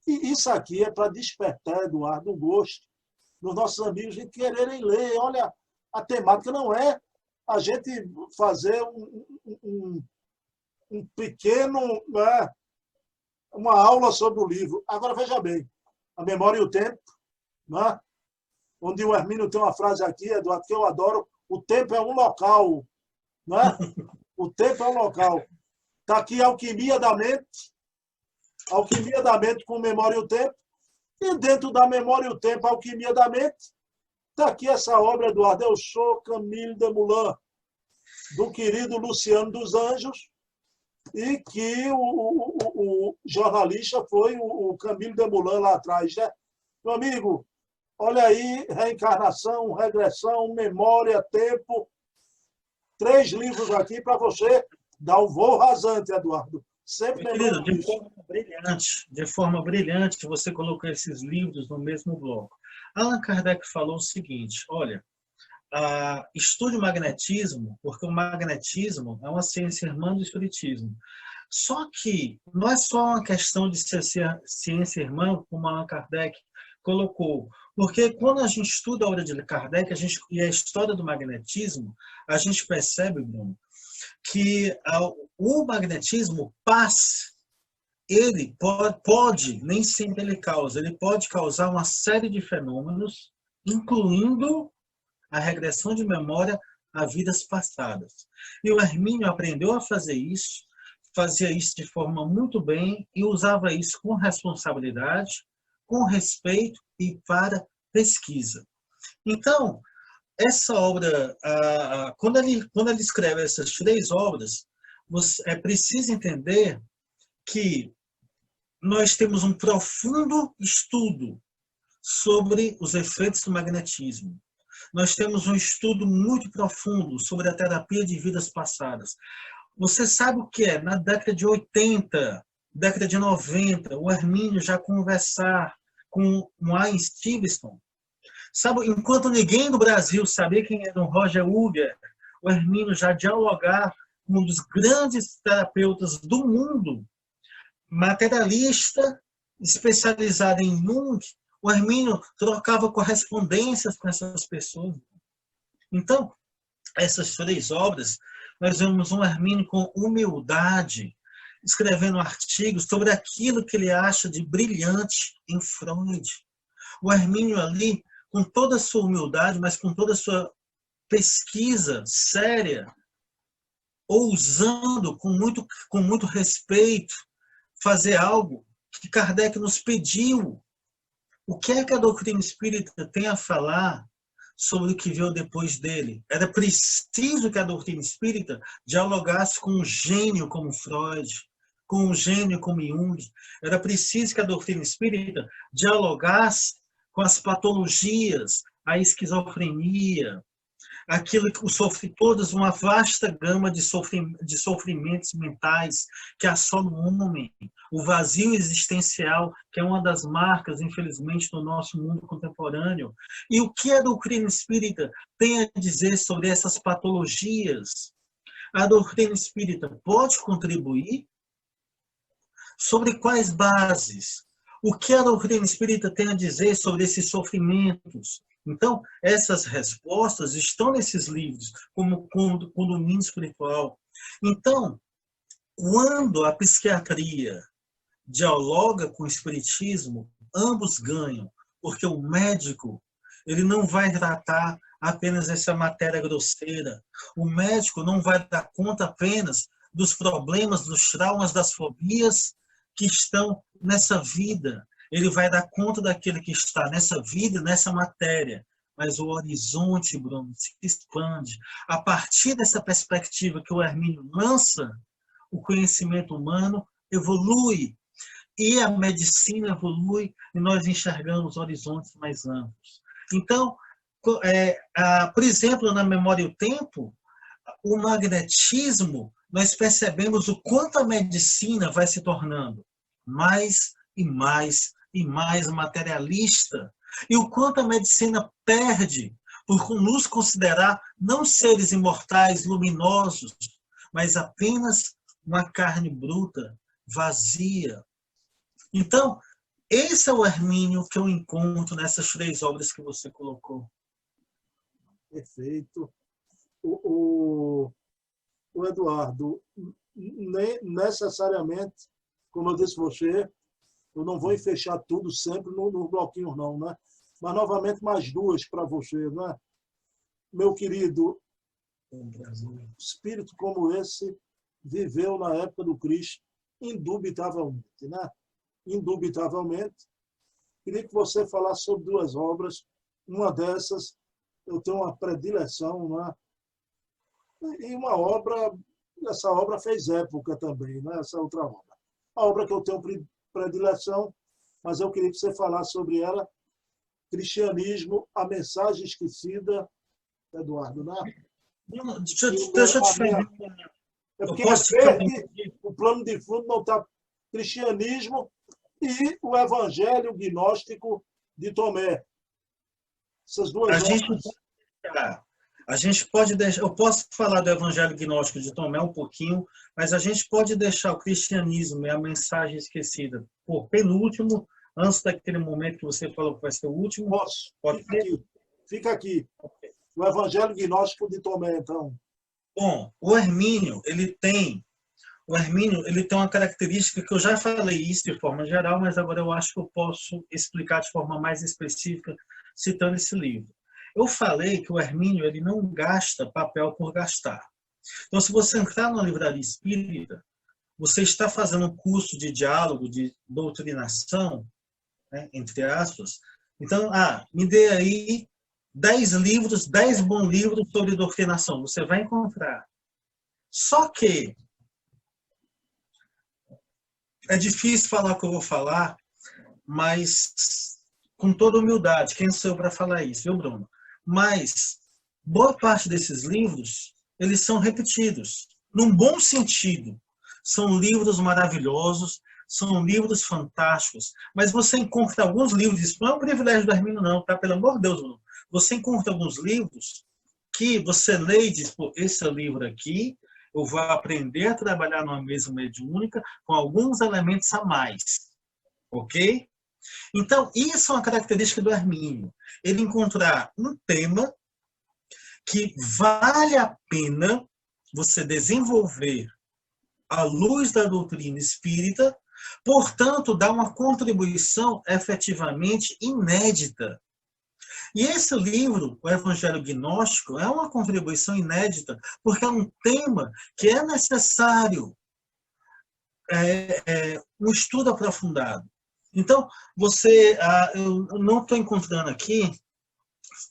E isso aqui é para despertar, Eduardo, o gosto dos nossos amigos de quererem ler. Olha, a temática não é a gente fazer um pequeno, né, uma aula sobre o livro. Agora, veja bem, A Memória e o Tempo, né, onde o Hermínio tem uma frase aqui, Eduardo, que eu adoro, o tempo é um local. Né? O tempo é um local. Está aqui a Alquimia da Mente com Memória e o Tempo. E dentro da Memória e o Tempo, a Alquimia da Mente, está aqui essa obra, Eduardo, Eu Sou Camille Desmoulins, do querido Luciano dos Anjos, e que o jornalista foi o Camille Desmoulins lá atrás. Né? Meu amigo, olha aí, reencarnação, regressão, memória, tempo. 3 livros aqui para você dar um voo rasante, Eduardo. Sempre querido, de forma brilhante, você colocou esses livros no mesmo bloco. Allan Kardec falou o seguinte, olha, estude o magnetismo, porque o magnetismo é uma ciência irmã do espiritismo. Só que não é só uma questão de ser ciência irmã, como Allan Kardec colocou, porque quando a gente estuda a obra de Kardec e a história do magnetismo, a gente percebe, Bruno, que o magnetismo ele pode, nem sempre ele causa, ele pode causar uma série de fenômenos, incluindo a regressão de memória a vidas passadas. E o Hermínio aprendeu a fazer isso, fazia isso de forma muito bem e usava isso com responsabilidade, com respeito e para pesquisa. Então, essa obra, quando ele escreve essas 3 obras, é preciso entender que nós temos um profundo estudo sobre os efeitos do magnetismo. Nós temos um estudo muito profundo sobre a terapia de vidas passadas. Você sabe o que é? Na década de 80, década de 90, o Hermínio já conversar com o Ian Stevenson. Sabe, enquanto ninguém do Brasil sabia quem era o Roger Uger, o Hermínio já dialogar com um dos grandes terapeutas do mundo, materialista, especializado em Jung, O Hermínio trocava correspondências com essas pessoas. Então, essas 3 obras, nós vemos um Hermínio com humildade, escrevendo artigos sobre aquilo que ele acha de brilhante em Freud. O Hermínio ali, com toda a sua humildade, mas com toda a sua pesquisa séria, ousando com muito respeito fazer algo que Kardec nos pediu. O que é que a doutrina espírita tem a falar sobre o que veio depois dele? Era preciso que a doutrina espírita dialogasse com um gênio como Freud, com um gênio como Jung. Era preciso que a doutrina espírita dialogasse com as patologias, a esquizofrenia, aquilo que sofre todas uma vasta gama de sofrimentos mentais que assolam o homem, o vazio existencial, que é uma das marcas, infelizmente, do nosso mundo contemporâneo. E o que a doutrina espírita tem a dizer sobre essas patologias? A doutrina espírita pode contribuir? Sobre quais bases? O que a doutrina espírita tem a dizer sobre esses sofrimentos? Então, essas respostas estão nesses livros, como o domínio espiritual. Então, quando a psiquiatria dialoga com o espiritismo, ambos ganham, porque o médico ele não vai tratar apenas essa matéria grosseira. O médico não vai dar conta apenas dos problemas, dos traumas, das fobias que estão nessa vida. Ele vai dar conta daquele que está nessa vida, nessa matéria. Mas o horizonte, Bruno, se expande. A partir dessa perspectiva que o Hermínio lança, o conhecimento humano evolui. E a medicina evolui e nós enxergamos horizontes mais amplos. Então, por exemplo, na Memória e o Tempo, o magnetismo, nós percebemos o quanto a medicina vai se tornando mais e mais e mais materialista, e o quanto a medicina perde por nos considerar não seres imortais, luminosos, mas apenas uma carne bruta, vazia. Então, esse é o Hermínio que eu encontro nessas 3 obras que você colocou. Perfeito. O Eduardo, necessariamente, como eu disse a você, eu não vou fechar tudo sempre no bloquinho, não, né? Mas, novamente, mais 2 para você, né? Meu querido, espírito como esse viveu na época do Cristo, indubitavelmente, né? Indubitavelmente. Queria que você falasse sobre 2 obras. Uma dessas, eu tenho uma predileção, né? E uma obra, essa obra fez época também, né? Essa outra obra. A obra que eu tenho predileção, mas eu queria que você falasse sobre ela, Cristianismo, a Mensagem Esquecida, Eduardo, né? Deixa eu te falar. É porque às vezes o plano de fundo não está Cristianismo e o Evangelho Gnóstico de Tomé. Essas 2 obras. A gente pode deixar, eu posso falar do Evangelho Gnóstico de Tomé um pouquinho, mas a gente pode deixar o Cristianismo e a Mensagem Esquecida por penúltimo, antes daquele momento que você falou que vai ser o último. Posso. Fica aqui. O Evangelho Gnóstico de Tomé, então. Bom, o Hermínio, ele tem uma característica que eu já falei isso de forma geral, mas agora eu acho que eu posso explicar de forma mais específica citando esse livro. Eu falei que o Hermínio ele não gasta papel por gastar. Então, se você entrar na livraria espírita, você está fazendo um curso de diálogo, de doutrinação, né, entre aspas. Então, me dê aí 10 livros, 10 bons livros sobre doutrinação. Você vai encontrar. Só que é difícil falar o que eu vou falar, mas com toda humildade, quem sou eu para falar isso, viu, Bruno? Mas boa parte desses livros, eles são repetidos, num bom sentido. São livros maravilhosos, são livros fantásticos, mas você encontra alguns livros, isso não é um privilégio do Hermínio não, tá? Pelo amor de Deus, Bruno. Você encontra alguns livros que você lê e diz, pô, esse livro aqui, eu vou aprender a trabalhar numa mesa mediúnica com alguns elementos a mais, ok? Então, isso é uma característica do Hermínio. Ele encontrar um tema que vale a pena você desenvolver à luz da doutrina espírita, portanto, dá uma contribuição efetivamente inédita. E esse livro, o Evangelho Gnóstico, é uma contribuição inédita, porque é um tema que é necessário um estudo aprofundado. Então, eu não estou encontrando aqui,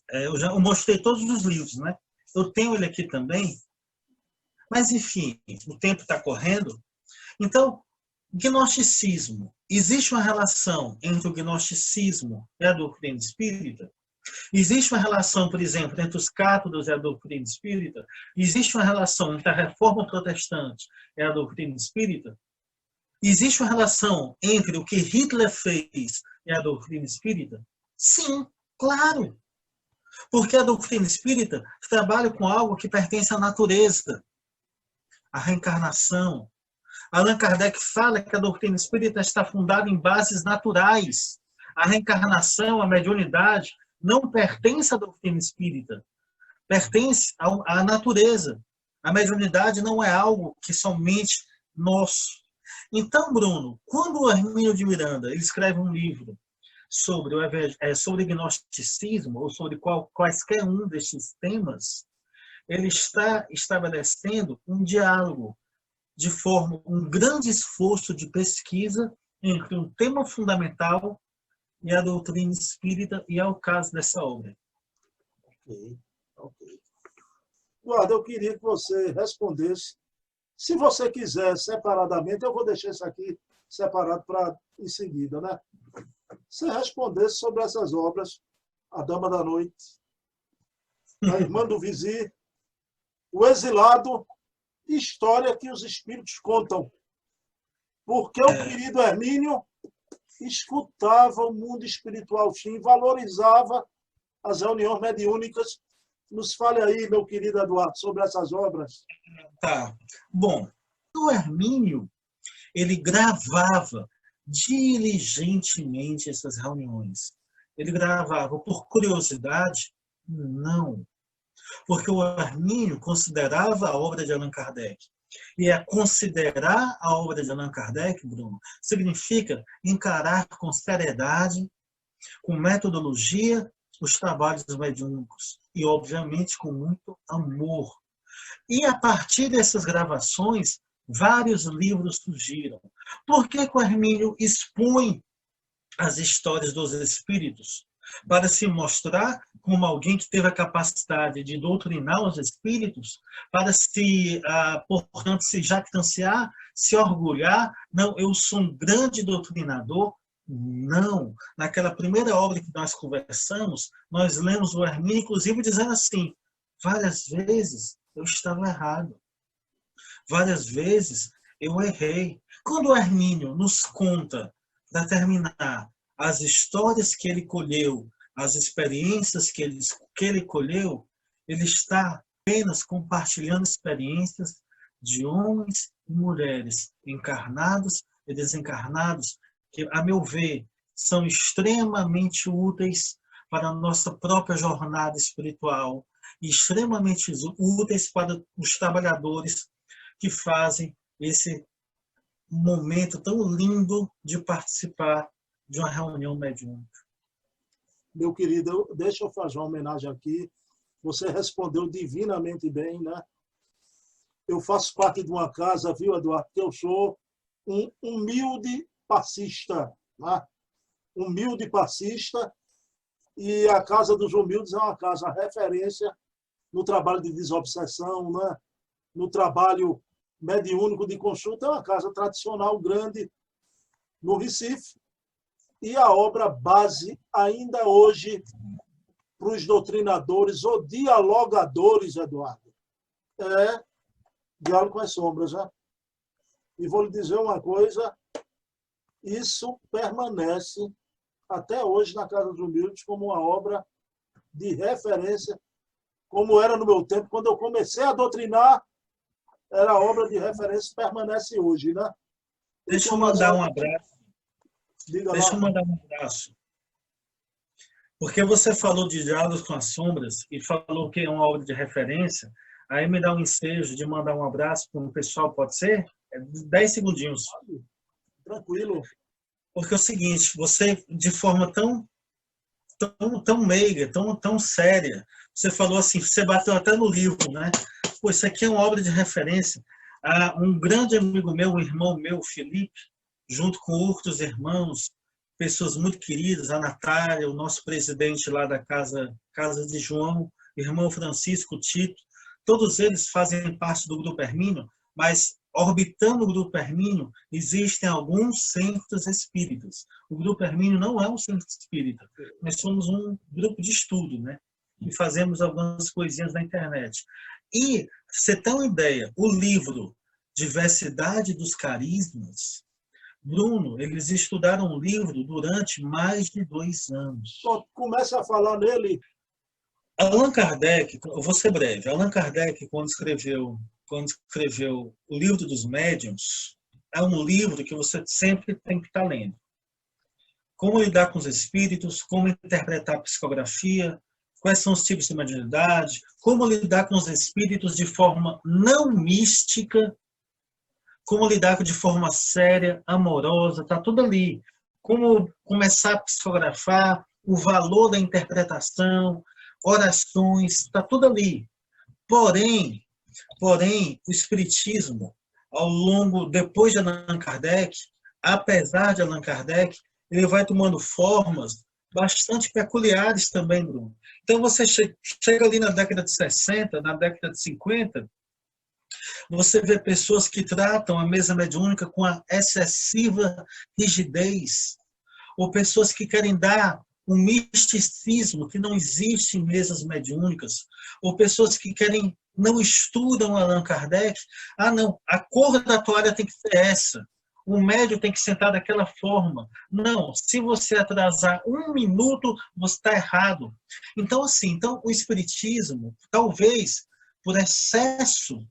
eu mostrei todos os livros, né? Eu tenho ele aqui também, mas, enfim, o tempo está correndo. Então, gnosticismo. Existe uma relação entre o gnosticismo e a doutrina espírita? Existe uma relação, por exemplo, entre os cátodos e a doutrina espírita? Existe uma relação entre a reforma protestante e a doutrina espírita? Existe uma relação entre o que Hitler fez e a doutrina espírita? Sim, claro. Porque a doutrina espírita trabalha com algo que pertence à natureza, a reencarnação. Allan Kardec fala que a doutrina espírita está fundada em bases naturais. A reencarnação, a mediunidade, não pertence à doutrina espírita, pertence à natureza. A mediunidade não é algo que somente nosso. Então, Bruno, quando o Hermínio de Miranda escreve um livro sobre gnosticismo, ou sobre quaisquer um destes temas, ele está estabelecendo um diálogo de forma, um grande esforço de pesquisa entre um tema fundamental e a doutrina espírita, e é o caso dessa obra. Ok. Eduardo, eu queria que você respondesse. Se você quiser separadamente, eu vou deixar isso aqui separado para em seguida, né? Você respondesse sobre essas obras, A Dama da Noite, A Irmã do Vizir, O Exilado, história que os espíritos contam. Porque o querido Hermínio escutava o mundo espiritual, sim, valorizava as reuniões mediúnicas. Nos fale aí, meu querido Eduardo, sobre essas obras. Tá. Bom, o Hermínio, ele gravava diligentemente essas reuniões. Ele gravava por curiosidade? Não. Porque o Hermínio considerava a obra de Allan Kardec. E considerar a obra de Allan Kardec, Bruno, significa encarar com seriedade, com metodologia, os trabalhos mediúnicos. E, obviamente, com muito amor. E, a partir dessas gravações, vários livros surgiram. Por que o Hermínio expõe as histórias dos espíritos? Para se mostrar como alguém que teve a capacidade de doutrinar os espíritos, para portanto, se jactanciar, se orgulhar. Não, eu sou um grande doutrinador. Não. Naquela primeira obra que nós conversamos, nós lemos o Hermínio, inclusive, dizendo assim, várias vezes eu estava errado. Várias vezes eu errei. Quando o Hermínio nos conta, para terminar, as histórias que ele colheu, as experiências que ele colheu, ele está apenas compartilhando experiências de homens e mulheres, encarnados e desencarnados, que, a meu ver, são extremamente úteis para a nossa própria jornada espiritual e extremamente úteis para os trabalhadores que fazem esse momento tão lindo de participar de uma reunião mediúnica. Meu querido, deixa eu fazer uma homenagem aqui. Você respondeu divinamente bem, né? Eu faço parte de uma casa, viu, Eduardo, que eu sou um humilde passista, né? Humilde passista, e a Casa dos Humildes é uma casa referência no trabalho de desobsessão, né? No trabalho mediúnico de consulta, é uma casa tradicional grande no Recife, e a obra base ainda hoje para os doutrinadores ou dialogadores, Eduardo, é Diálogo com as Sombras, né? E vou lhe dizer uma coisa, isso permanece até hoje na Casa dos Humildes como uma obra de referência, como era no meu tempo, quando eu comecei a doutrinar, era obra de referência, permanece hoje, né? Deixa eu mandar um abraço. Diga Deixa eu lá. mandar um abraço. Porque você falou de Diálogos com as Sombras e falou que é uma obra de referência, aí me dá um ensejo de mandar um abraço para o pessoal, pode ser? 10 segundinhos. Tranquilo. Porque é o seguinte, você, de forma tão meiga, tão séria, você falou assim, você bateu até no livro, né? Pô, isso aqui é uma obra de referência. Um grande amigo meu, um irmão meu, Felipe, junto com outros irmãos, pessoas muito queridas, a Natália, o nosso presidente lá da Casa de João, irmão Francisco Tito, todos eles fazem parte do Grupo Hermínio, mas orbitando o Grupo Hermínio existem alguns centros espíritas. O Grupo Hermínio não é um centro espírita, nós somos um grupo de estudo, né? E fazemos algumas coisinhas na internet. E, você tem uma ideia, o livro Diversidade dos Carismas, Bruno, eles estudaram o livro durante mais de 2 anos. Começa a falar nele. Allan Kardec, eu vou ser breve, Allan Kardec, quando escreveu O Livro dos Médiuns, é um livro que você sempre tem que estar lendo. Como lidar com os espíritos, como interpretar a psicografia, quais são os tipos de mediunidade, como lidar com os espíritos de forma não mística, como lidar de forma séria, amorosa, está tudo ali. Como começar a psicografar, o valor da interpretação, orações, está tudo ali. Porém, o Espiritismo, depois de Allan Kardec, apesar de Allan Kardec, ele vai tomando formas bastante peculiares também, Bruno. Então, você chega ali na década de 60, na década de 50, você vê pessoas que tratam a mesa mediúnica com a excessiva rigidez, ou pessoas que querem dar um misticismo que não existe em mesas mediúnicas, ou pessoas que não estudam Allan Kardec. Não, a cor da toalha tem que ser essa, o médium tem que sentar daquela forma. Não, se você atrasar 1 minuto, você está errado. Então, assim, o Espiritismo, talvez por excesso,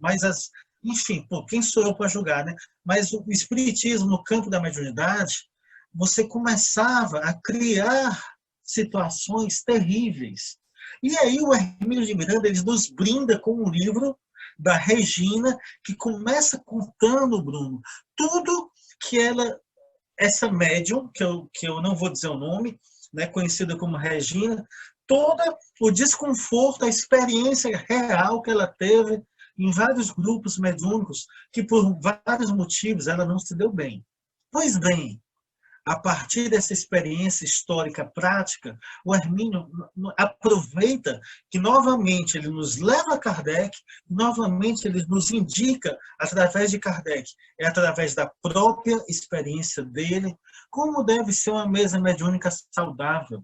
enfim, quem sou eu para julgar, né? Mas o Espiritismo, no campo da mediunidade, você começava a criar situações terríveis. E aí o Hermínio de Miranda, ele nos brinda com um livro da Regina, que começa contando, Bruno, tudo que essa médium, que eu não vou dizer o nome, né, conhecida como Regina, todo o desconforto, a experiência real que ela teve em vários grupos mediúnicos, que por vários motivos ela não se deu bem. Pois bem, a partir dessa experiência histórica prática, o Hermínio aproveita que novamente ele nos leva a Kardec, novamente ele nos indica, através de Kardec, através da própria experiência dele, como deve ser uma mesa mediúnica saudável,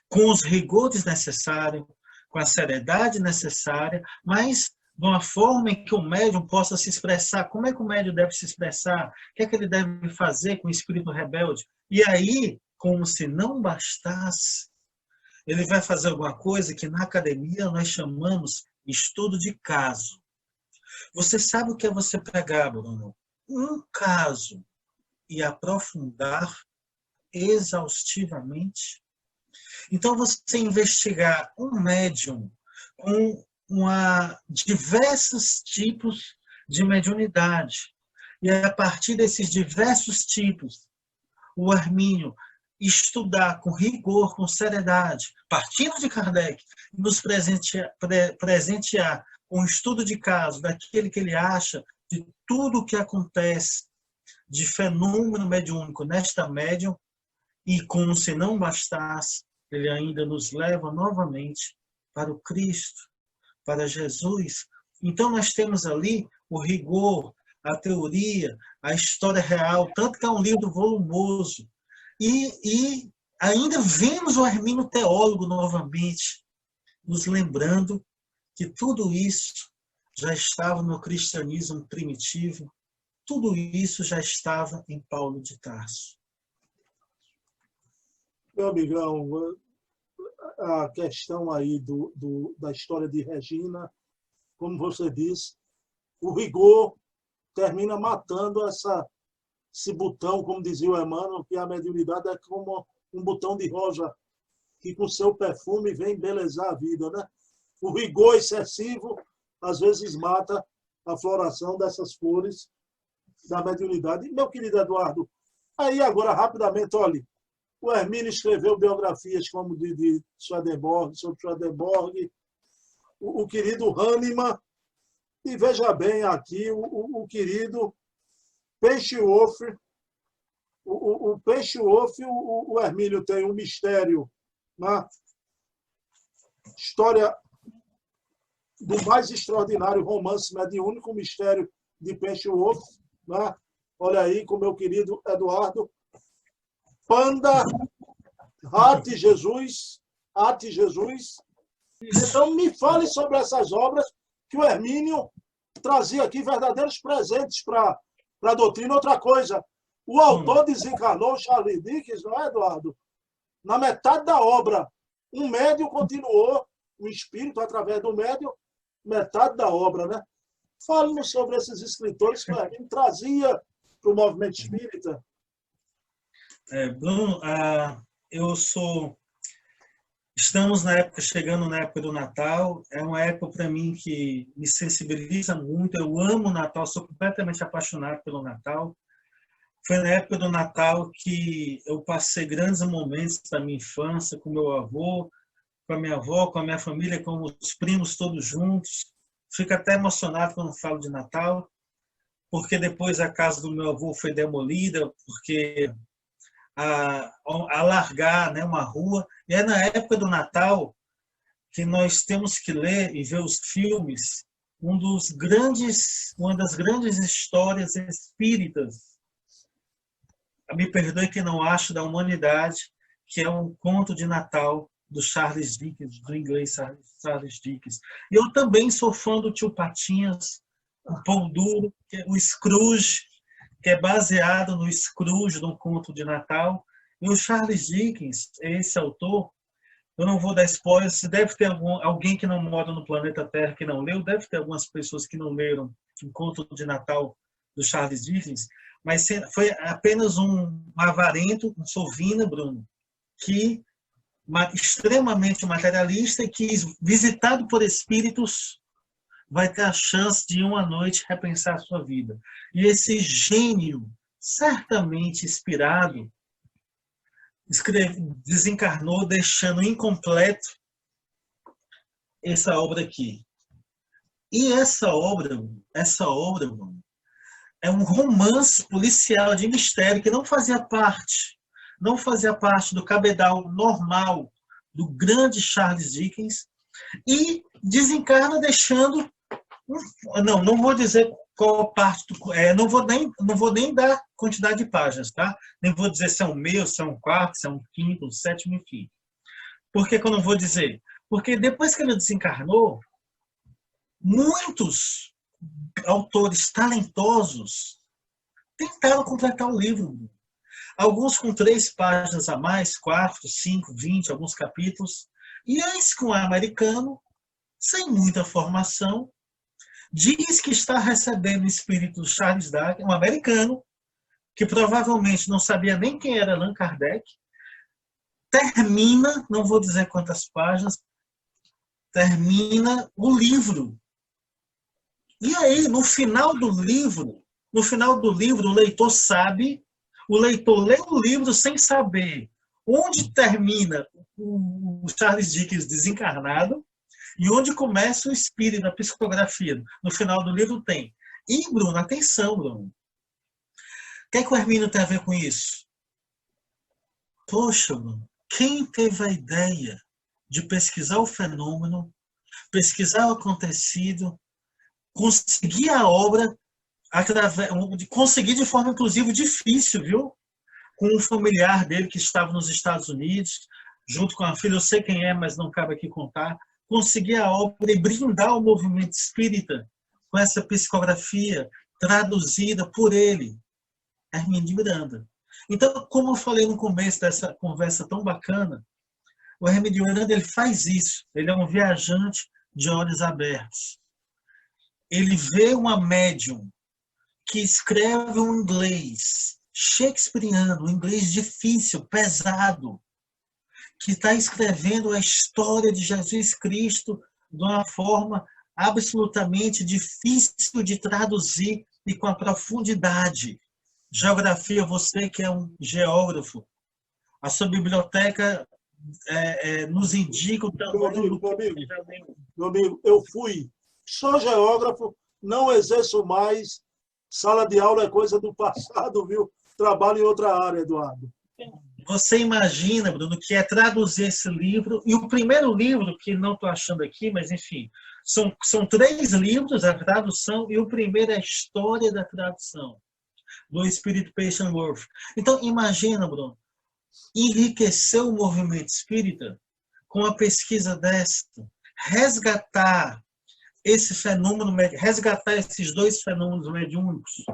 com os rigores necessários, com a seriedade necessária, mas de uma forma em que o médium possa se expressar. Como é que o médium deve se expressar? O que é que ele deve fazer com o espírito rebelde? E aí, como se não bastasse, ele vai fazer alguma coisa que na academia nós chamamos estudo de caso. Você sabe o que é você pegar, Bruno? Um caso e aprofundar exaustivamente? Então, você investigar um médium com diversos tipos de mediunidade. E a partir desses diversos tipos, o Hermínio estudar com rigor, com seriedade, partindo de Kardec, nos presentear com um estudo de caso daquele que ele acha, de tudo o que acontece de fenômeno mediúnico nesta médium, e como se não bastasse, ele ainda nos leva novamente para o Cristo, para Jesus. Então nós temos ali o rigor, a teoria, a história real, tanto que é um livro volumoso. E ainda vemos o Hermínio teólogo novamente, nos lembrando que tudo isso já estava no cristianismo primitivo, tudo isso já estava em Paulo de Tarso. Meu amigão, a questão aí da história de Regina, como você disse, o rigor termina matando esse botão, como dizia o Emmanuel, que a mediunidade é como um botão de rosa, que com seu perfume vem embelezar a vida, né? O rigor excessivo, às vezes, mata a floração dessas flores da mediunidade. E, meu querido Eduardo, aí agora, rapidamente, olhe, o Hermínio escreveu biografias como de Swedenborg, sobre Swedenborg, o querido Hahnemann, e veja bem aqui o querido Peixe-Wolf. O Peixe-Wolf, o Hermínio tem um mistério na história do mais extraordinário romance mediúnico, o mistério de Peixe-Wolf. Né? Olha aí com meu querido Eduardo. Panda, Ate Jesus. Então, me fale sobre essas obras que o Hermínio trazia aqui verdadeiros presentes para a doutrina. Outra coisa, o autor desencarnou, Charles Dickens, não é, Eduardo? Na metade da obra, um médium continuou, o espírito, através do médium, metade da obra, né? Fale-nos sobre esses escritores que o Hermínio trazia para o movimento espírita. Bruno, estamos chegando na época do Natal, é uma época para mim que me sensibiliza muito, eu amo o Natal, sou completamente apaixonado pelo Natal. Foi na época do Natal que eu passei grandes momentos da minha infância com meu avô, com a minha avó, com a minha família, com os primos todos juntos. Fico até emocionado quando falo de Natal, porque depois a casa do meu avô foi demolida, porque alargar, né, uma rua. E é na época do Natal que nós temos que ler e ver os filmes, uma das grandes histórias espíritas, me perdoe que não acho, da humanidade, que é um conto de Natal do Charles Dickens, do inglês Charles Dickens. E eu também sou fã do Tio Patinhas, o Pão Duro, o Scrooge, que é baseado no Scrooge, num conto de Natal. E o Charles Dickens, esse autor, eu não vou dar spoiler, se deve ter alguém que não mora no planeta Terra que não leu, deve ter algumas pessoas que não leram o conto de Natal do Charles Dickens, mas foi apenas um avarento, um sovina, Bruno, que extremamente materialista e que, visitado por espíritos, vai ter a chance de, uma noite, repensar a sua vida. E esse gênio, certamente inspirado, desencarnou, deixando incompleto essa obra aqui. E essa obra, é um romance policial de mistério que não fazia parte do cabedal normal do grande Charles Dickens, e desencarna deixando, não vou dizer qual parte, não vou nem dar quantidade de páginas, tá? Nem vou dizer se é um meio, se é um quarto, se é um quinto, um sétimo, enfim. Por que eu não vou dizer? Porque depois que ele desencarnou, muitos autores talentosos tentaram completar o livro. Alguns com 3 páginas a mais, 4, 5, 20, alguns capítulos. E eis que um americano, sem muita formação, diz que está recebendo o espírito do Charles Darwin, um americano, que provavelmente não sabia nem quem era Allan Kardec, termina, não vou dizer quantas páginas, termina o livro. E aí, no final do livro, o leitor sabe, o leitor lê o livro sem saber onde termina o Charles Dickens desencarnado e onde começa o espírito da psicografia. No final do livro tem. E, Bruno, atenção, Bruno. O que é que o Hermínio tem a ver com isso? Poxa, Bruno, quem teve a ideia de pesquisar o fenômeno, pesquisar o acontecido, conseguir a obra, conseguir de forma, inclusive, difícil, viu? Com um familiar dele que estava nos Estados Unidos, junto com a filha, eu sei quem é, mas não cabe aqui contar, conseguir a obra e brindar o movimento espírita com essa psicografia traduzida por ele, Hermínio de Miranda. Então, como eu falei no começo dessa conversa tão bacana, o Hermínio de Miranda, ele faz isso, ele é um viajante de olhos abertos. Ele vê uma médium que escreve um inglês shakespeariano, um inglês difícil, pesado, que está escrevendo a história de Jesus Cristo de uma forma absolutamente difícil de traduzir e com a profundidade. Geografia, você que é um geógrafo, a sua biblioteca nos indica o tamanho meu amigo, eu fui só geógrafo, não exerço mais, sala de aula é coisa do passado, viu? Trabalho em outra área, Eduardo. Você imagina, Bruno, que é traduzir esse livro, e o primeiro livro, que não estou achando aqui, mas enfim, são 3 livros, a tradução, e o primeiro é a história da tradução, do Spirit Patient Worth. Então, imagina, Bruno, enriquecer o movimento espírita com a pesquisa dessa, resgatar esse fenômeno, resgatar esses 2 fenômenos mediúnicos.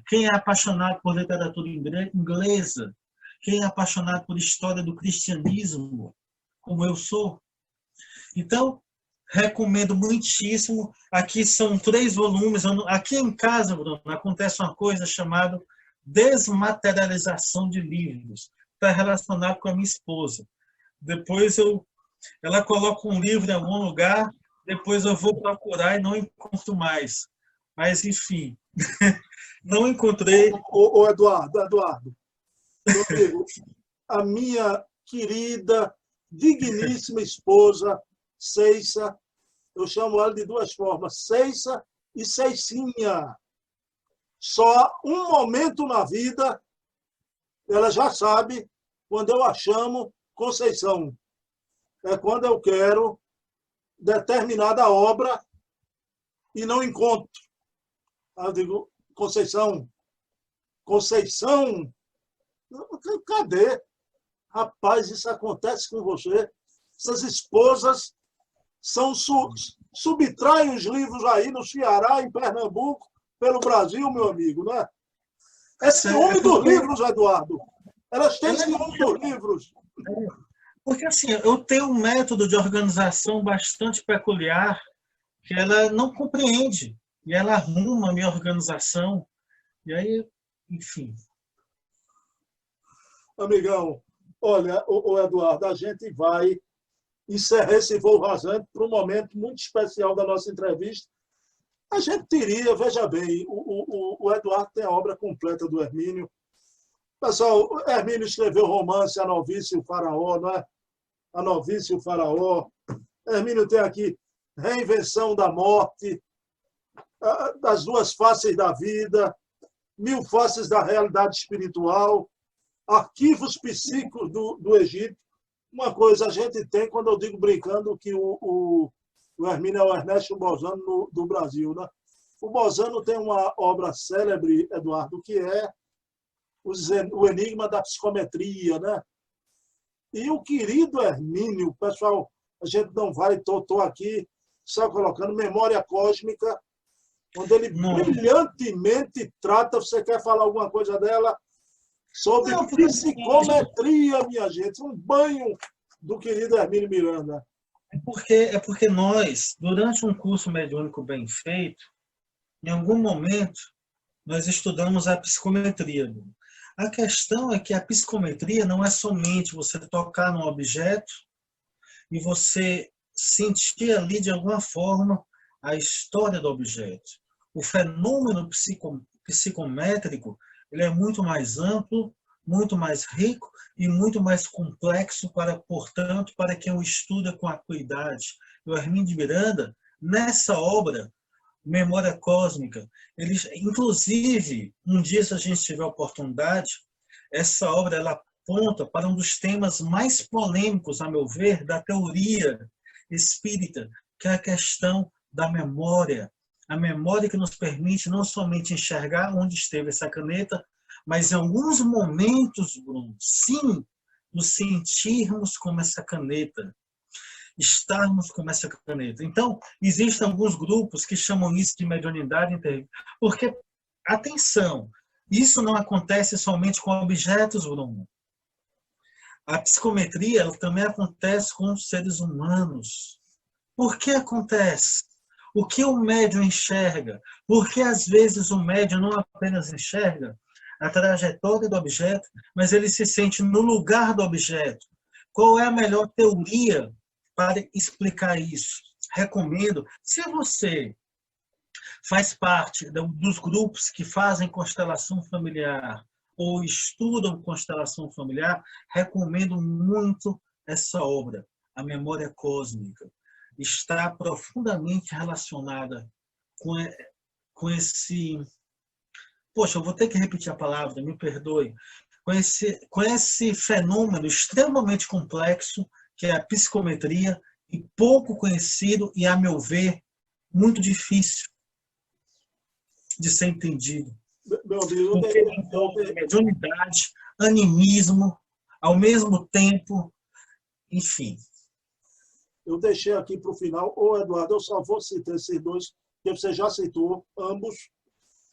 Quem é apaixonado por literatura inglesa, quem é apaixonado por história do cristianismo, como eu sou. Então, recomendo muitíssimo. Aqui são 3 volumes. Aqui em casa, Bruno, acontece uma coisa chamada desmaterialização de livros. Está relacionado com a minha esposa. Depois ela coloca um livro em algum lugar, depois eu vou procurar e não encontro mais. Mas, enfim, não encontrei. Ô, Eduardo, meu amigo, a minha querida, digníssima esposa, Ceissa, eu chamo ela de 2 formas, Ceissa e Ceicinha. Só um momento na vida, ela já sabe, quando eu a chamo Conceição. É quando eu quero determinada obra e não encontro. Aí eu digo, Conceição, cadê? Rapaz, isso acontece com você. Essas esposas subtraem os livros aí no Ceará, em Pernambuco, pelo Brasil, meu amigo, né? É ciúme dos livros, Eduardo. Elas têm ciúme dos livros. Porque, assim, eu tenho um método de organização bastante peculiar que ela não compreende. E ela arruma a minha organização. E aí, enfim. Amigão, olha, o Eduardo, a gente vai encerrar esse voo rasante para um momento muito especial da nossa entrevista. A gente teria, veja bem, o Eduardo tem a obra completa do Hermínio. Pessoal, o Hermínio escreveu o romance A Novice e o Faraó, não é? A Novice e o Faraó. Hermínio tem aqui Reinvenção da Morte, Das Duas Faces da Vida, 1000 Faces da Realidade Espiritual, Arquivos Psíquicos do Egito. Uma coisa a gente tem, quando eu digo brincando, que o Hermínio é o Ernesto Bozano do Brasil, né? O Bozano tem uma obra célebre, Eduardo, que é o Enigma da Psicometria, né? E o querido Hermínio, pessoal, a gente não vai, estou aqui só colocando Memória Cósmica, onde ele brilhantemente trata, você quer falar alguma coisa dela? Sobre psicometria, minha gente, um banho do querido Hermínio Miranda. É porque nós, durante um curso mediúnico bem feito, em algum momento, nós estudamos a psicometria. A questão é que a psicometria não é somente você tocar num objeto e você sentir ali, de alguma forma, a história do objeto. O fenômeno psicométrico ele é muito mais amplo, muito mais rico e muito mais complexo, portanto, para quem o estuda com acuidade. O Hermínio de Miranda, nessa obra, Memória Cósmica, inclusive, um dia, se a gente tiver oportunidade, essa obra ela aponta para um dos temas mais polêmicos, a meu ver, da teoria espírita, que é a questão da memória. A memória que nos permite não somente enxergar onde esteve essa caneta, mas em alguns momentos, Bruno, sim, nos sentirmos como essa caneta, estarmos como essa caneta. Então, existem alguns grupos que chamam isso de mediunidade, porque, atenção, isso não acontece somente com objetos, Bruno. A psicometria ela também acontece com os seres humanos. Por que acontece? O que o médium enxerga? Porque, às vezes, o médium não apenas enxerga, a trajetória do objeto, mas ele se sente no lugar do objeto. Qual é a melhor teoria para explicar isso? Recomendo, se você faz parte dos grupos que fazem constelação familiar ou estudam constelação familiar, recomendo muito essa obra, A Memória Cósmica. Está profundamente relacionada com esse... Poxa, eu vou ter que repetir a palavra, me perdoe. Com esse fenômeno extremamente complexo, que é a psicometria, e pouco conhecido e, a meu ver, muito difícil de ser entendido. Meu amigo, Porque envolve mediunidade, animismo, ao mesmo tempo, enfim. eu deixei aqui para o final. Ô, Eduardo, eu só vou citar esses dois, que você já citou, ambos.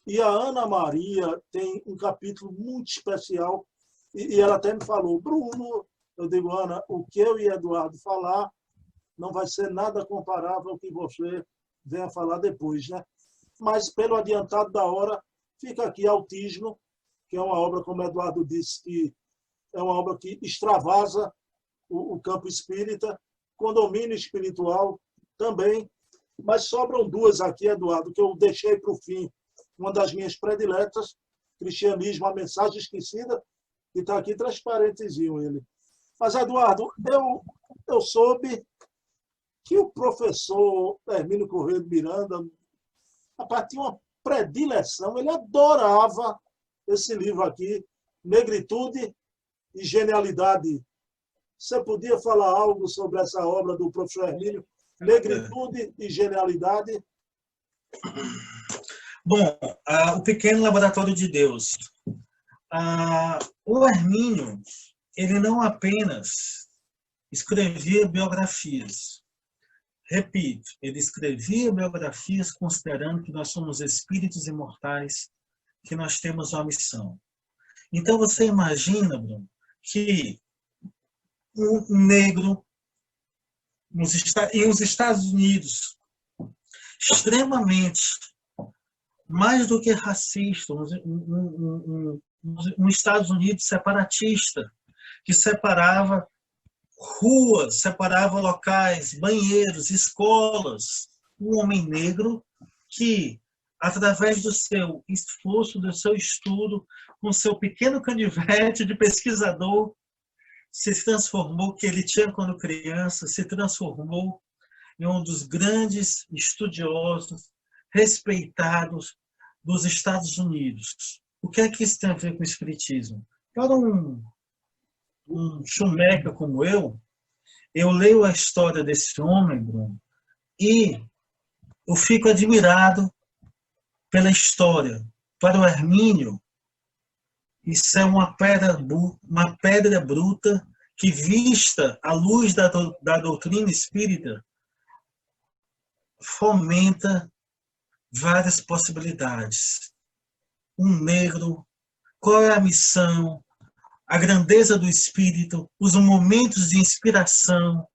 E a Ana Maria tem um capítulo muito especial, e ela até me falou, Bruno, eu digo, Ana, o que eu e Eduardo falar não vai ser nada comparável ao que você venha falar depois, né? Mas, pelo adiantado da hora, fica aqui Autismo, que é uma obra, como Eduardo disse, que é uma obra que extravasa o campo espírita, Condomínio Espiritual também, mas sobram duas aqui, Eduardo, que eu deixei para o fim. Uma das minhas prediletas, Cristianismo, a Mensagem Esquecida, que está aqui transparentezinho ele. Mas, Eduardo, eu soube que o professor Hermínio Corrêa de Miranda, rapaz, tinha uma predileção, ele adorava esse livro aqui, Negritude e Genialidade. Você podia falar algo sobre essa obra do professor Hermínio, Negritude e Genialidade? Bom, o Pequeno Laboratório de Deus. O Hermínio, ele não apenas escrevia biografias. Repito, ele escrevia biografias considerando que nós somos espíritos imortais, que nós temos uma missão. Então você imagina, Bruno, que um negro nos Estados Unidos, extremamente, mais do que racista, um Estados Unidos separatista, que separava ruas, separava locais, banheiros, escolas. Um homem negro que, através do seu esforço, do seu estudo, com seu pequeno canivete de pesquisador, se transformou, que ele tinha quando criança, se transformou em um dos grandes estudiosos respeitados dos Estados Unidos. O que é que isso tem a ver com o espiritismo? Para um chumeca como eu leio a história desse homem, Bruno, e eu fico admirado pela história. Para o Hermínio, isso é uma pedra bruta que, vista à luz da doutrina espírita, fomenta várias possibilidades. Um negro, qual é a missão, a grandeza do espírito, os momentos de inspiração,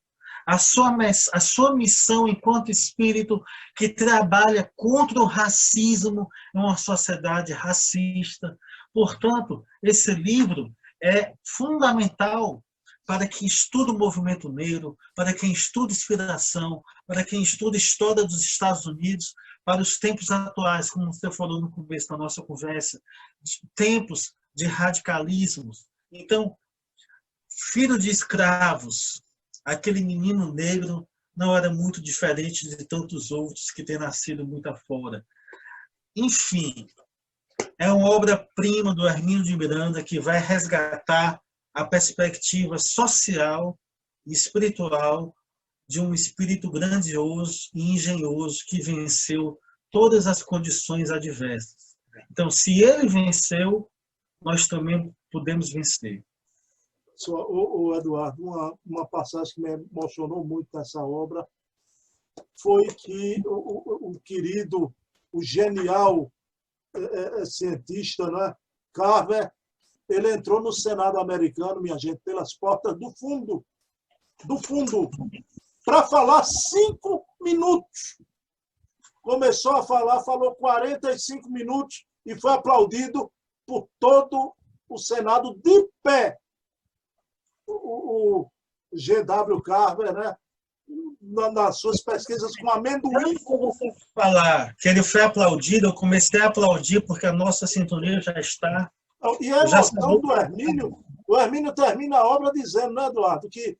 a sua missão enquanto espírito que trabalha contra o racismo em uma sociedade racista. Portanto, esse livro é fundamental para quem estuda o movimento negro, para quem estuda inspiração, para quem estuda história dos Estados Unidos, para os tempos atuais, como você falou no começo da nossa conversa, tempos de radicalismos. Então, filho de escravos, aquele menino negro não era muito diferente de tantos outros que têm nascido muito afora. Enfim, é uma obra-prima do Hermínio de Miranda que vai resgatar a perspectiva social e espiritual de um espírito grandioso e engenhoso que venceu todas as condições adversas. Então, se ele venceu, nós também podemos vencer. O Eduardo, uma passagem que me emocionou muito nessa obra foi que o querido, o genial cientista, né, Carver, ele entrou no Senado americano, minha gente, pelas portas do fundo, para falar 5 minutos. Começou a falar, falou 45 minutos e foi aplaudido por todo o Senado de pé. O G.W. Carver, né? Nas suas pesquisas com amendoim. Antes de você falar que ele foi aplaudido, eu comecei a aplaudir porque a nossa sintonia já está. E a emoção do Hermínio, o Hermínio termina a obra dizendo, né, Eduardo, que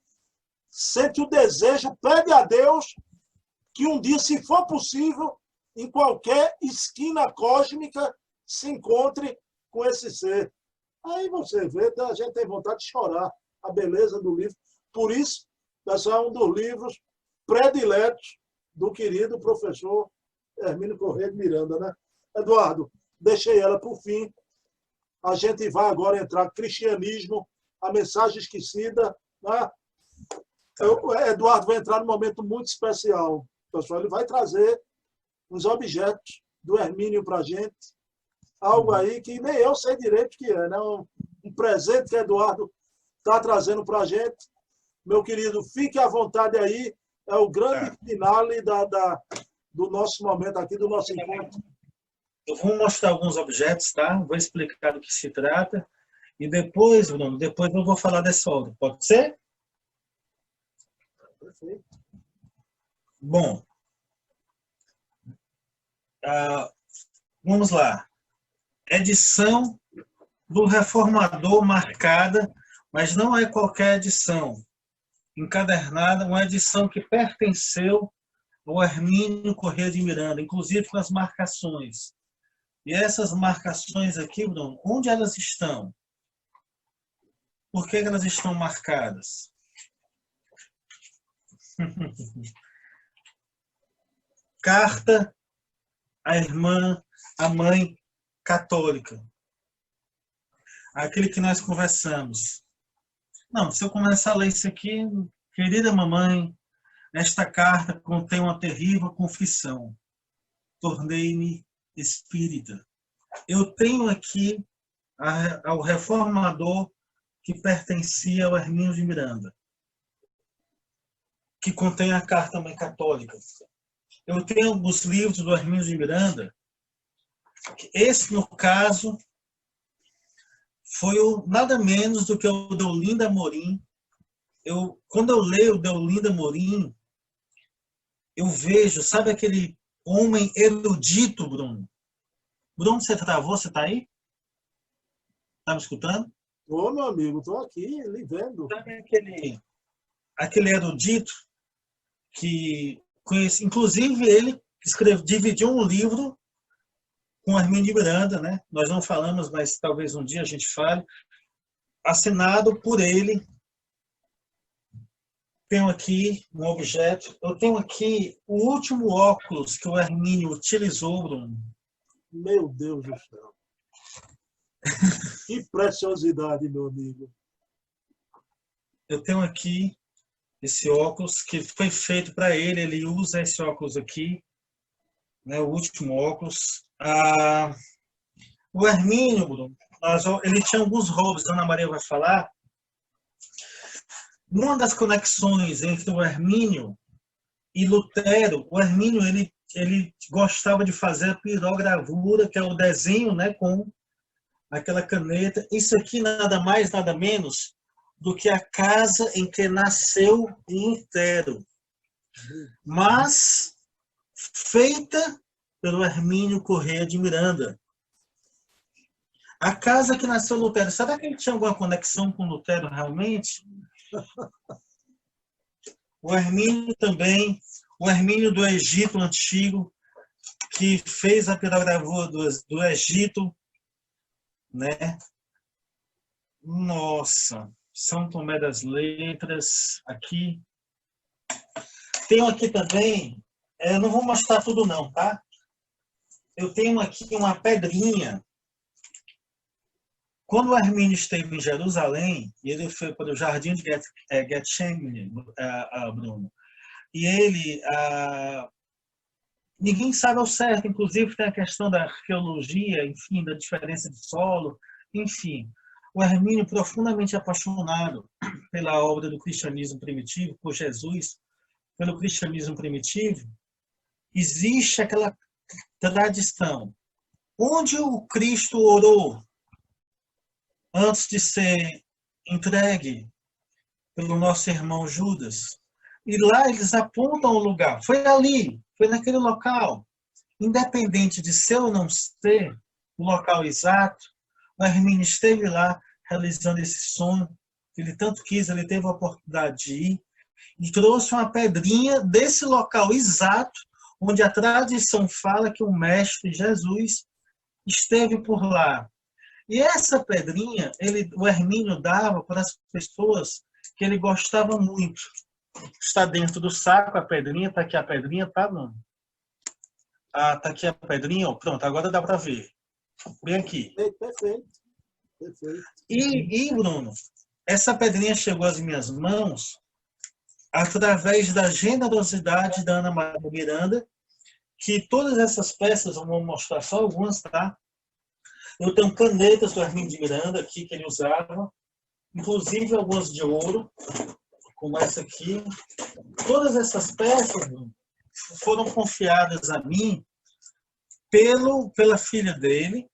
sente o desejo, pede a Deus que um dia, se for possível, em qualquer esquina cósmica, se encontre com esse ser. Aí você vê, a gente tem vontade de chorar a beleza do livro. Por isso, esse é um dos livros prediletos do querido professor Hermínio Corrêa de Miranda, né? Eduardo, deixei ela para o fim. A gente vai agora entrar cristianismo, a mensagem esquecida, né? O Eduardo vai entrar num momento muito especial, pessoal. Ele vai trazer uns objetos do Hermínio para a gente, algo aí que nem eu sei direito o que é, né? Um presente que o Eduardo está trazendo para a gente. Meu querido, fique à vontade aí. É o grande finale do nosso momento aqui, do nosso encontro. Eu vou mostrar alguns objetos, tá? Vou explicar do que se trata. E depois, Bruno, depois eu vou falar dessa obra. Pode ser? Perfeito. Bom. Vamos lá. Edição do Reformador marcada, mas não é qualquer edição. Encadernada, uma edição que pertenceu ao Hermínio Corrêa de Miranda, inclusive com as marcações. E essas marcações aqui, Bruno, onde elas estão? Por que elas estão marcadas? Carta à irmã, à mãe católica. Aquele que nós conversamos. Não, se eu começar a ler isso aqui, querida mamãe, esta carta contém uma terrível confissão. Tornei-me espírita. Eu tenho aqui ao reformador que pertencia ao Hermínio de Miranda, que contém a carta à mãe católica. Eu tenho alguns livros do Hermínio de Miranda. Esse, no caso, foi nada menos do que o Deolinda Amorim. Quando eu leio o Deolinda Amorim, eu vejo, sabe aquele homem erudito, Bruno? Bruno, você travou? Você está aí? Está me escutando? Ô, meu amigo, estou aqui, lhe vendo. Sabe aquele erudito que conhece, inclusive ele dividiu um livro com Hermínio de Miranda, né? Nós não falamos, mas talvez um dia a gente fale, assinado por ele. Tenho aqui um objeto. Eu tenho aqui o último óculos que o Hermínio utilizou, Bruno. Meu Deus do céu. Que preciosidade, meu amigo. Eu tenho aqui esse óculos que foi feito para ele. Ele usa esse óculos aqui, né? O último óculos. O Hermínio, Bruno, ele tinha alguns roubos. A Ana Maria vai falar. Uma das conexões entre o Hermínio e Lutero, o Hermínio ele gostava de fazer a pirogravura, que é o desenho, né, com aquela caneta. Isso aqui nada mais, nada menos do que a casa em que nasceu Lutero, mas feita pelo Hermínio Corrêa de Miranda. A casa que nasceu Lutero, será que ele tinha alguma conexão com Lutero realmente? O Hermínio também, o Hermínio do Egito Antigo, que fez a pirogravura do Egito, né? Nossa, São Tomé das Letras, aqui. Tenho aqui também, não vou mostrar tudo não, tá? Eu tenho aqui uma pedrinha. Quando o Hermínio esteve em Jerusalém, ele foi para o Jardim de Getsemane, Bruno, e ele, ninguém sabe ao certo, inclusive tem a questão da arqueologia, enfim, da diferença de solo, enfim. O Hermínio, profundamente apaixonado pela obra do cristianismo primitivo, por Jesus, pelo cristianismo primitivo, existe aquela tradição. Onde o Cristo orou, antes de ser entregue pelo nosso irmão Judas. E lá eles apontam o lugar. Foi ali, foi naquele local. Independente de ser ou não ser o local exato, o Hermínio esteve lá realizando esse sonho. Ele tanto quis, ele teve a oportunidade de ir e trouxe uma pedrinha desse local exato, onde a tradição fala que o Mestre Jesus esteve por lá. E essa pedrinha, o Hermínio dava para as pessoas que ele gostava muito. Está dentro do saco a pedrinha, está aqui a pedrinha, tá, Bruno? Ah, está aqui a pedrinha, ó, pronto, agora dá para ver. Bem aqui. Perfeito. Perfeito. E, Bruno, essa pedrinha chegou às minhas mãos através da generosidade da Ana Maria Miranda, que todas essas peças, eu vou mostrar só algumas, tá? Eu tenho canetas do Hermínio de Miranda aqui, que ele usava, inclusive algumas de ouro, como essa aqui. Todas essas peças foram confiadas a mim pela filha dele,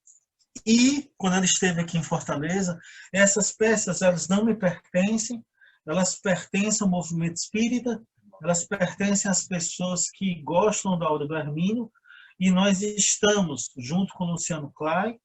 e quando ele esteve aqui em Fortaleza, essas peças, elas não me pertencem, elas pertencem ao movimento espírita, elas pertencem às pessoas que gostam da obra do Hermínio, e nós estamos, junto com o Luciano Clay,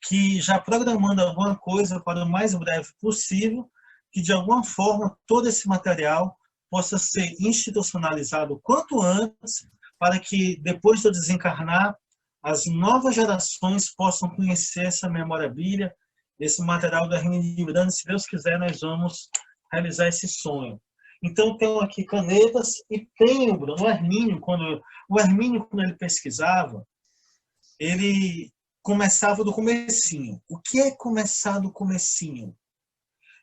que já programando alguma coisa para o mais breve possível, que de alguma forma todo esse material possa ser institucionalizado o quanto antes, para que depois de eu desencarnar, as novas gerações possam conhecer essa memorabilia, esse material do Hermínio de Miranda. Se Deus quiser, nós vamos realizar esse sonho. Então, tenho aqui canetas e tenho, Bruno, o Hermínio, quando ele pesquisava, ele começava do comecinho. O que é começar do comecinho?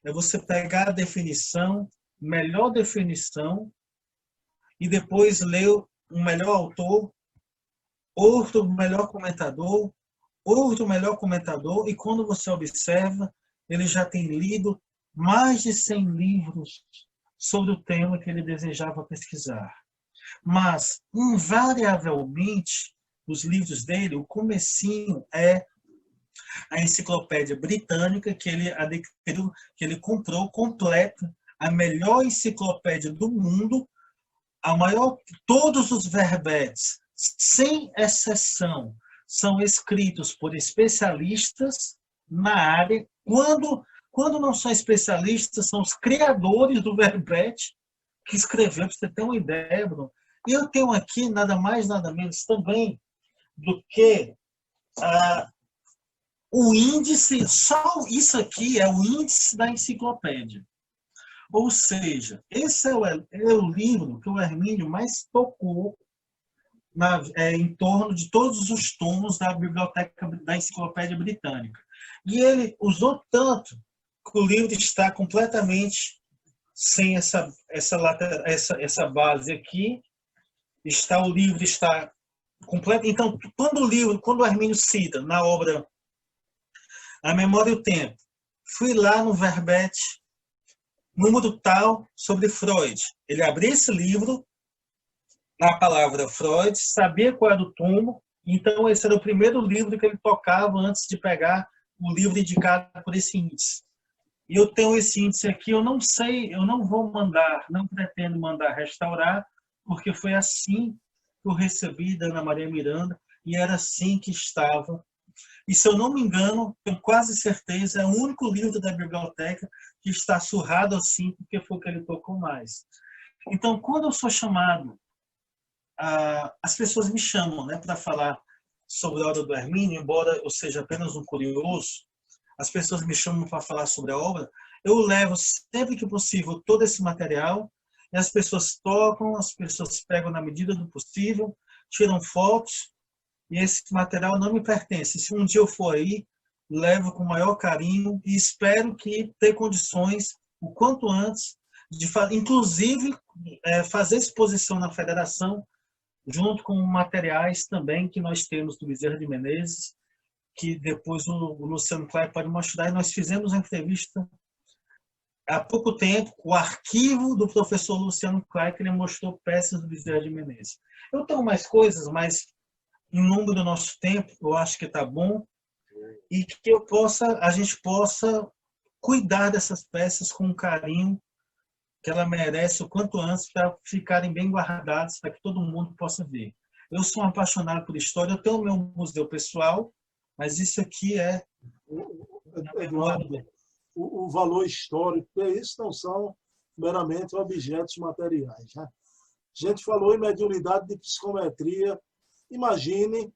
É você pegar a definição, melhor definição, e depois ler um melhor autor, outro melhor comentador, e quando você observa, ele já tem lido mais de 100 livros sobre o tema que ele desejava pesquisar. Mas, invariavelmente, os livros dele, o comecinho é a enciclopédia britânica que ele adquiriu, que ele comprou completa, a melhor enciclopédia do mundo, todos os verbetes, sem exceção, são escritos por especialistas na área. Quando não são especialistas, são os criadores do verbete que escreveu, para você ter uma ideia, Bruno. E eu tenho aqui nada mais, nada menos também do que o índice, só isso aqui é o índice da enciclopédia. Ou seja, esse é o livro que o Hermínio mais tocou em torno de todos os tomos da biblioteca da Enciclopédia Britânica. E ele usou tanto que o livro está completamente sem essa base aqui. O livro está completo. Então, quando o Hermínio cita na obra A Memória e o Tempo, fui lá no verbete número tal sobre Freud. Ele abriu esse livro na palavra Freud, sabia qual era o tomo, então esse era o primeiro livro que ele tocava antes de pegar o livro indicado por esse índice. E eu tenho esse índice aqui, eu não sei, eu não vou mandar, não pretendo mandar restaurar, porque foi assim que eu recebi da Ana Maria Miranda, e era assim que estava. E se eu não me engano, tenho quase certeza, é o único livro da biblioteca que está surrado assim, porque foi o que ele tocou mais. Então, quando eu sou chamado, as pessoas me chamam, né, para falar sobre a obra do Hermínio, embora eu seja apenas um curioso, as pessoas me chamam para falar sobre a obra, eu levo sempre que possível todo esse material, e as pessoas tocam, as pessoas pegam na medida do possível, tiram fotos, e esse material não me pertence. Se um dia eu for aí, levo com o maior carinho e espero que tenha condições, o quanto antes, de inclusive fazer exposição na federação, junto com materiais também que nós temos do Bezerra de Menezes, que depois o Luciano Clay pode mostrar. E nós fizemos uma entrevista há pouco tempo, o arquivo do professor Luciano Clay, que ele mostrou peças do Bezerra de Menezes. Eu tenho mais coisas, mas em nome do nosso tempo, eu acho que está bom. e que a gente possa cuidar dessas peças com o carinho que ela merece o quanto antes para ficarem bem guardadas, para que todo mundo possa ver. Eu sou um apaixonado por história, eu tenho o meu museu pessoal, mas isso aqui é Eduardo, o valor histórico, porque isso não são meramente objetos materiais. Né? A gente falou em mediunidade de psicometria. Imagine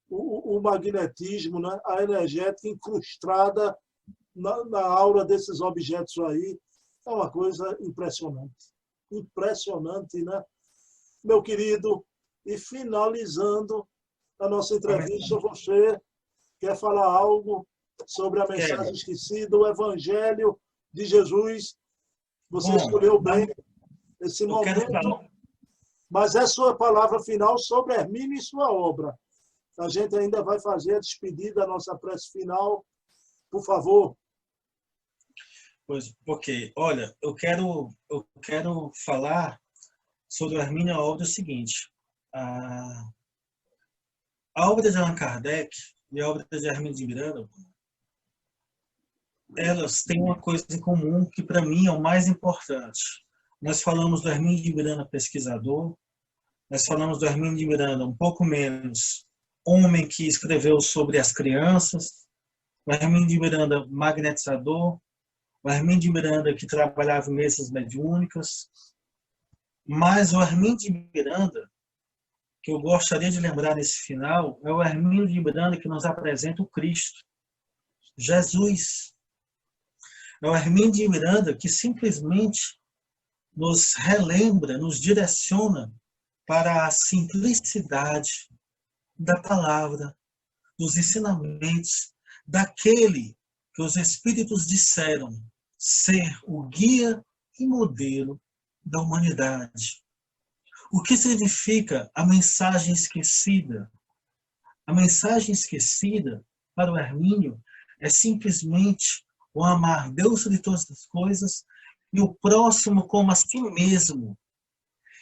o magnetismo, né? A energética incrustada na aura desses objetos aí. É uma coisa impressionante. Impressionante, né? Meu querido, e finalizando a nossa entrevista, você quer falar algo sobre a mensagem esquecida, o Evangelho de Jesus? Você escolheu bem esse momento, mas é sua palavra final sobre Hermínio e sua obra. A gente ainda vai fazer a despedida, a nossa prece final. Por favor. Pois, porque, olha, eu quero falar sobre o Hermínio, a obra é o seguinte. A obra de Allan Kardec e a obra de Hermínio de Miranda, elas têm uma coisa em comum que, para mim, é o mais importante. Nós falamos do Hermínio de Miranda, pesquisador, nós falamos do Hermínio de Miranda, um pouco menos, homem que escreveu sobre as crianças, o Hermínio de Miranda, magnetizador, o Hermínio de Miranda, que trabalhava em mesas mediúnicas, mas o Hermínio de Miranda, que eu gostaria de lembrar nesse final, é o Hermínio de Miranda que nos apresenta o Cristo, Jesus. É o Hermínio de Miranda que simplesmente nos relembra, nos direciona para a simplicidade da palavra, dos ensinamentos, daquele que os Espíritos disseram ser o guia e modelo da humanidade. O que significa a mensagem esquecida? A mensagem esquecida para o Hermínio é simplesmente o amar Deus de todas as coisas e o próximo como a si mesmo.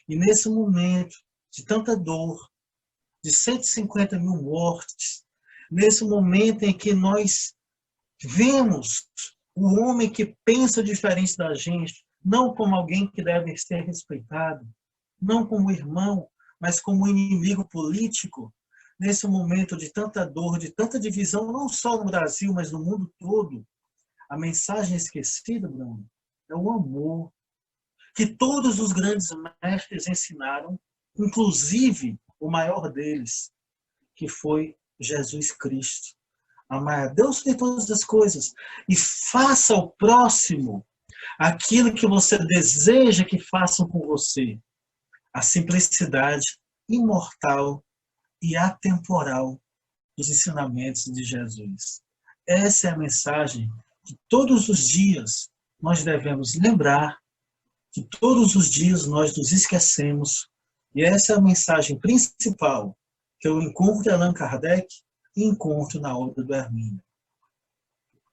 E nesse momento de tanta dor, de 150 mil mortes, nesse momento em que nós vemos o homem que pensa diferente da gente, não como alguém que deve ser respeitado, não como irmão, mas como inimigo político, nesse momento de tanta dor, de tanta divisão, não só no Brasil, mas no mundo todo, a mensagem esquecida, Bruno, é o amor que todos os grandes mestres ensinaram, inclusive o maior deles, que foi Jesus Cristo. Amar a Deus de todas as coisas e faça ao próximo aquilo que você deseja que façam com você. A simplicidade imortal e atemporal dos ensinamentos de Jesus. Essa é a mensagem que todos os dias nós devemos lembrar, que todos os dias nós nos esquecemos, e essa é a mensagem principal que eu encontro em Allan Kardec e encontro na obra do Hermínio.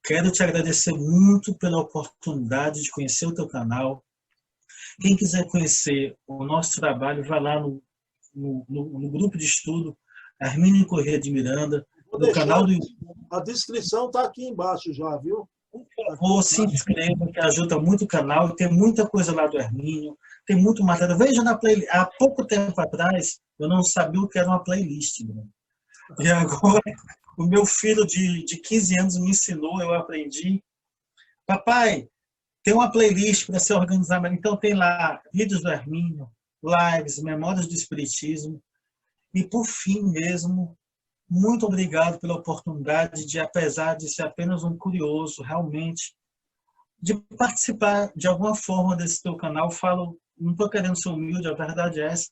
Quero te agradecer muito pela oportunidade de conhecer o teu canal. Quem quiser conhecer o nosso trabalho, vai lá no grupo de estudo Hermínio Corrêa de Miranda, no canal do YouTube. A descrição está aqui embaixo já, viu? Por favor, se inscreva, que ajuda muito o canal. E tem muita coisa lá do Hermínio, tem muito material. Veja na playlist. Há pouco tempo atrás, eu não sabia o que era uma playlist. Né? E agora, o meu filho de 15 anos me ensinou, eu aprendi. Papai, tem uma playlist para se organizar. Então, tem lá vídeos do Hermínio, lives, memórias do Espiritismo. E, por fim mesmo, muito obrigado pela oportunidade de, apesar de ser apenas um curioso, realmente, de participar de alguma forma desse teu canal. Falo, não estou querendo ser humilde, a verdade é essa.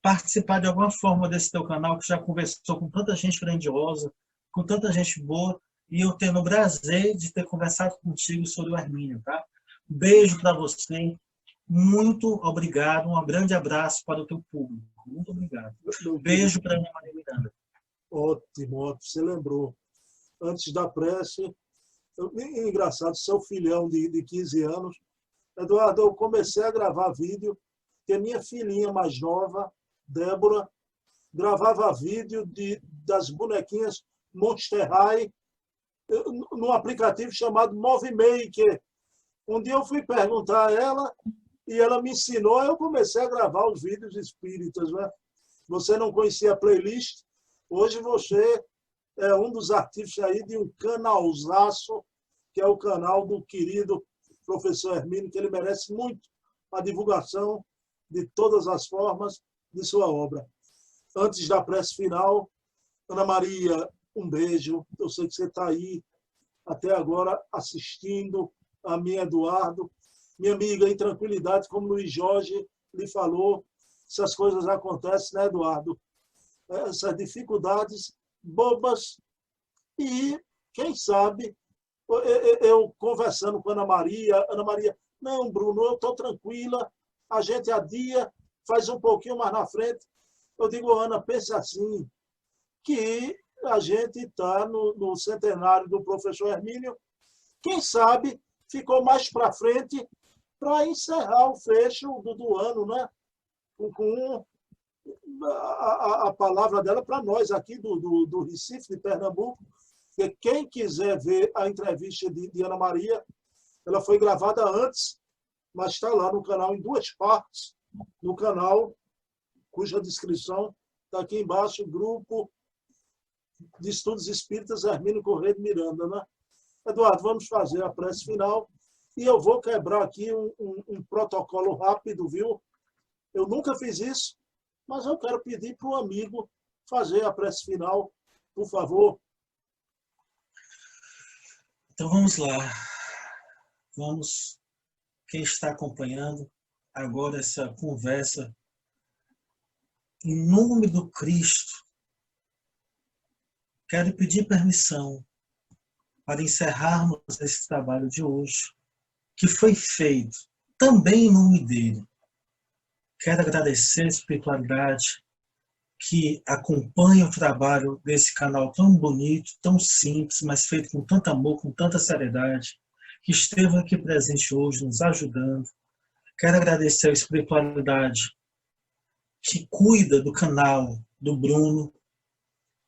Participar de alguma forma desse teu canal, que já conversou com tanta gente grandiosa, com tanta gente boa, e eu tendo o prazer de ter conversado contigo sobre o Hermínio, tá? Beijo para você, muito obrigado, um grande abraço para o teu público, muito obrigado. Beijo para a Ana Maria Miranda. Ótimo, ótimo, você lembrou. Antes da prece, engraçado, seu filhão de 15 anos, Eduardo, eu comecei a gravar vídeo, que a minha filhinha mais nova, Débora, gravava vídeo das bonequinhas Monster High num aplicativo chamado Movemaker. Um dia eu fui perguntar a ela e ela me ensinou, eu comecei a gravar os vídeos espíritas, né? Você não conhecia a playlist? Hoje você é um dos artistas aí de um canalzaço, que é o canal do querido professor Hermínio, que ele merece muito a divulgação de todas as formas de sua obra. Antes da prece final, Ana Maria, um beijo. Eu sei que você está aí até agora assistindo, a mim, Eduardo. Minha amiga, em tranquilidade, como Luiz Jorge lhe falou, essas coisas acontecem, né, Eduardo? Essas dificuldades bobas e, quem sabe, eu conversando com Ana Maria, não, Bruno, eu estou tranquila, a gente adia, faz um pouquinho mais na frente. Eu digo, Ana, pense assim, que a gente está no centenário do professor Hermínio, quem sabe ficou mais para frente para encerrar o fecho do ano, né? Com a palavra dela para nós aqui do Recife, de Pernambuco. Porque quem quiser ver a entrevista de Ana Maria, ela foi gravada antes, mas está lá no canal em 2 partes, no canal cuja descrição está aqui embaixo, Grupo de Estudos Espíritas Hermínio Corrêa de Miranda, né? Eduardo, vamos fazer a prece final e eu vou quebrar aqui um protocolo rápido, viu? Eu nunca fiz isso, mas eu quero pedir para o amigo fazer a prece final, por favor. Então vamos lá. Vamos, quem está acompanhando agora essa conversa, em nome do Cristo, quero pedir permissão para encerrarmos esse trabalho de hoje, que foi feito também em nome dele. Quero agradecer a espiritualidade que acompanha o trabalho desse canal tão bonito, tão simples, mas feito com tanto amor, com tanta seriedade, que esteve aqui presente hoje, nos ajudando. Quero agradecer a espiritualidade que cuida do canal do Bruno.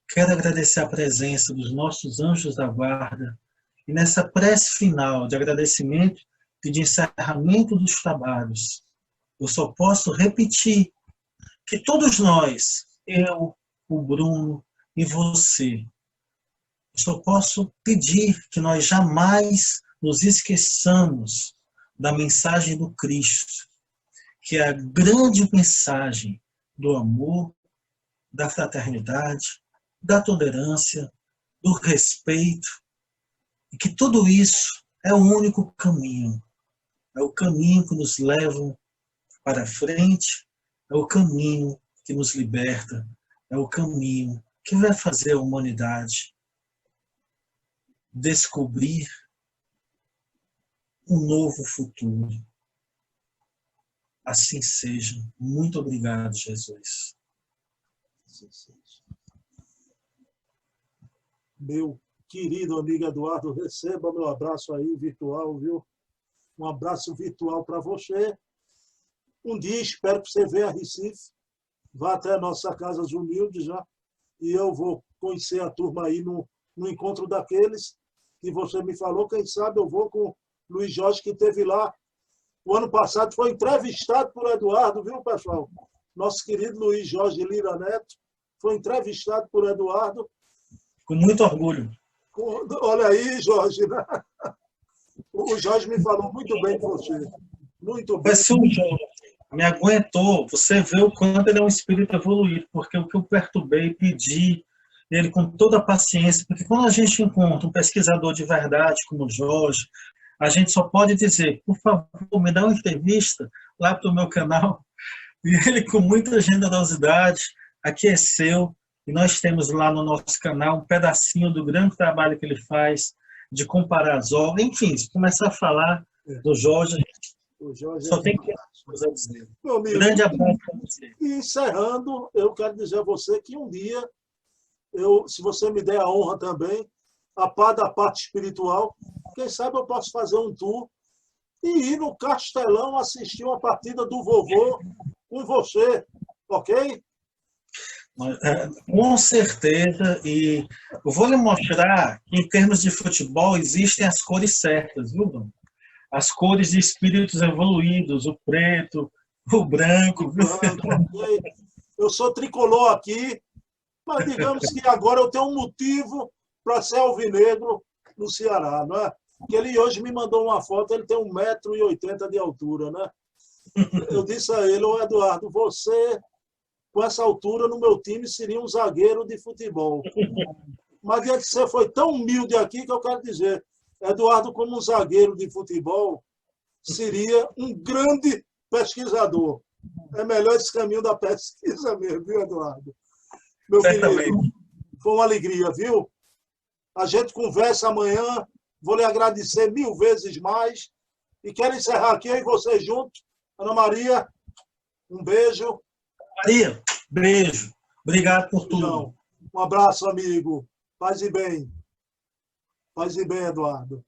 Quero agradecer a presença dos nossos anjos da guarda. E nessa prece final de agradecimento e de encerramento dos trabalhos, eu só posso repetir que todos nós, eu, o Bruno e você, eu só posso pedir que nós jamais nos esqueçamos da mensagem do Cristo, que é a grande mensagem do amor, da fraternidade, da tolerância, do respeito, e que tudo isso é o único caminho. É o caminho que nos leva para frente, é o caminho que nos liberta, é o caminho que vai fazer a humanidade descobrir um novo futuro. Assim seja. Muito obrigado, Jesus. Assim seja. Meu querido amigo Eduardo, receba meu abraço aí virtual, viu? Um abraço virtual para você. Um dia espero que você venha a Recife, vá até a nossa Casa dos Humildes já, e eu vou conhecer a turma aí no encontro daqueles que você me falou. Quem sabe eu vou com o Luiz Jorge, que esteve lá. O ano passado foi entrevistado por Eduardo, viu, pessoal? Nosso querido Luiz Jorge Lira Neto foi entrevistado por Eduardo. Com muito orgulho. Olha aí, Jorge. Né? O Jorge me falou muito bem de você. Muito bem. Mas se o Jorge me aguentou, você vê o quanto ele é um espírito evoluído, porque o que eu perturbei, pedi, ele com toda a paciência, porque quando a gente encontra um pesquisador de verdade como o Jorge, a gente só pode dizer, por favor, me dá uma entrevista lá para o meu canal. E ele, com muita generosidade, aqueceu. E nós temos lá no nosso canal um pedacinho do grande trabalho que ele faz de comparar as obras. Enfim, se começar a falar do Jorge, só tem que dizer. Meu amigo, grande abraço para você. E encerrando, eu quero dizer a você que um dia, se você me der a honra também, a par da parte espiritual, quem sabe eu posso fazer um tour e ir no Castelão assistir uma partida do vovô com você, ok? Com certeza, e eu vou lhe mostrar que em termos de futebol existem as cores certas, viu, Bruno? As cores de espíritos evoluídos, o preto, o branco, viu? Eu sou tricolor aqui, mas digamos que agora eu tenho um motivo para ser alvinegro no Ceará, não é? Porque ele hoje me mandou uma foto, ele tem 1,80 m de altura, né? Eu disse a ele, ô Eduardo, você, com essa altura, no meu time, seria um zagueiro de futebol. Mas é que você foi tão humilde aqui que eu quero dizer, Eduardo, como um zagueiro de futebol, seria um grande pesquisador. É melhor esse caminho da pesquisa mesmo, viu, Eduardo? Meu querido, foi uma alegria, viu? A gente conversa amanhã, vou lhe agradecer 1000 vezes mais. E quero encerrar aqui, eu e você juntos. Ana Maria, um beijo. Maria, beijo. Obrigado por tudo. Um abraço, amigo. Paz e bem. Paz e bem, Eduardo.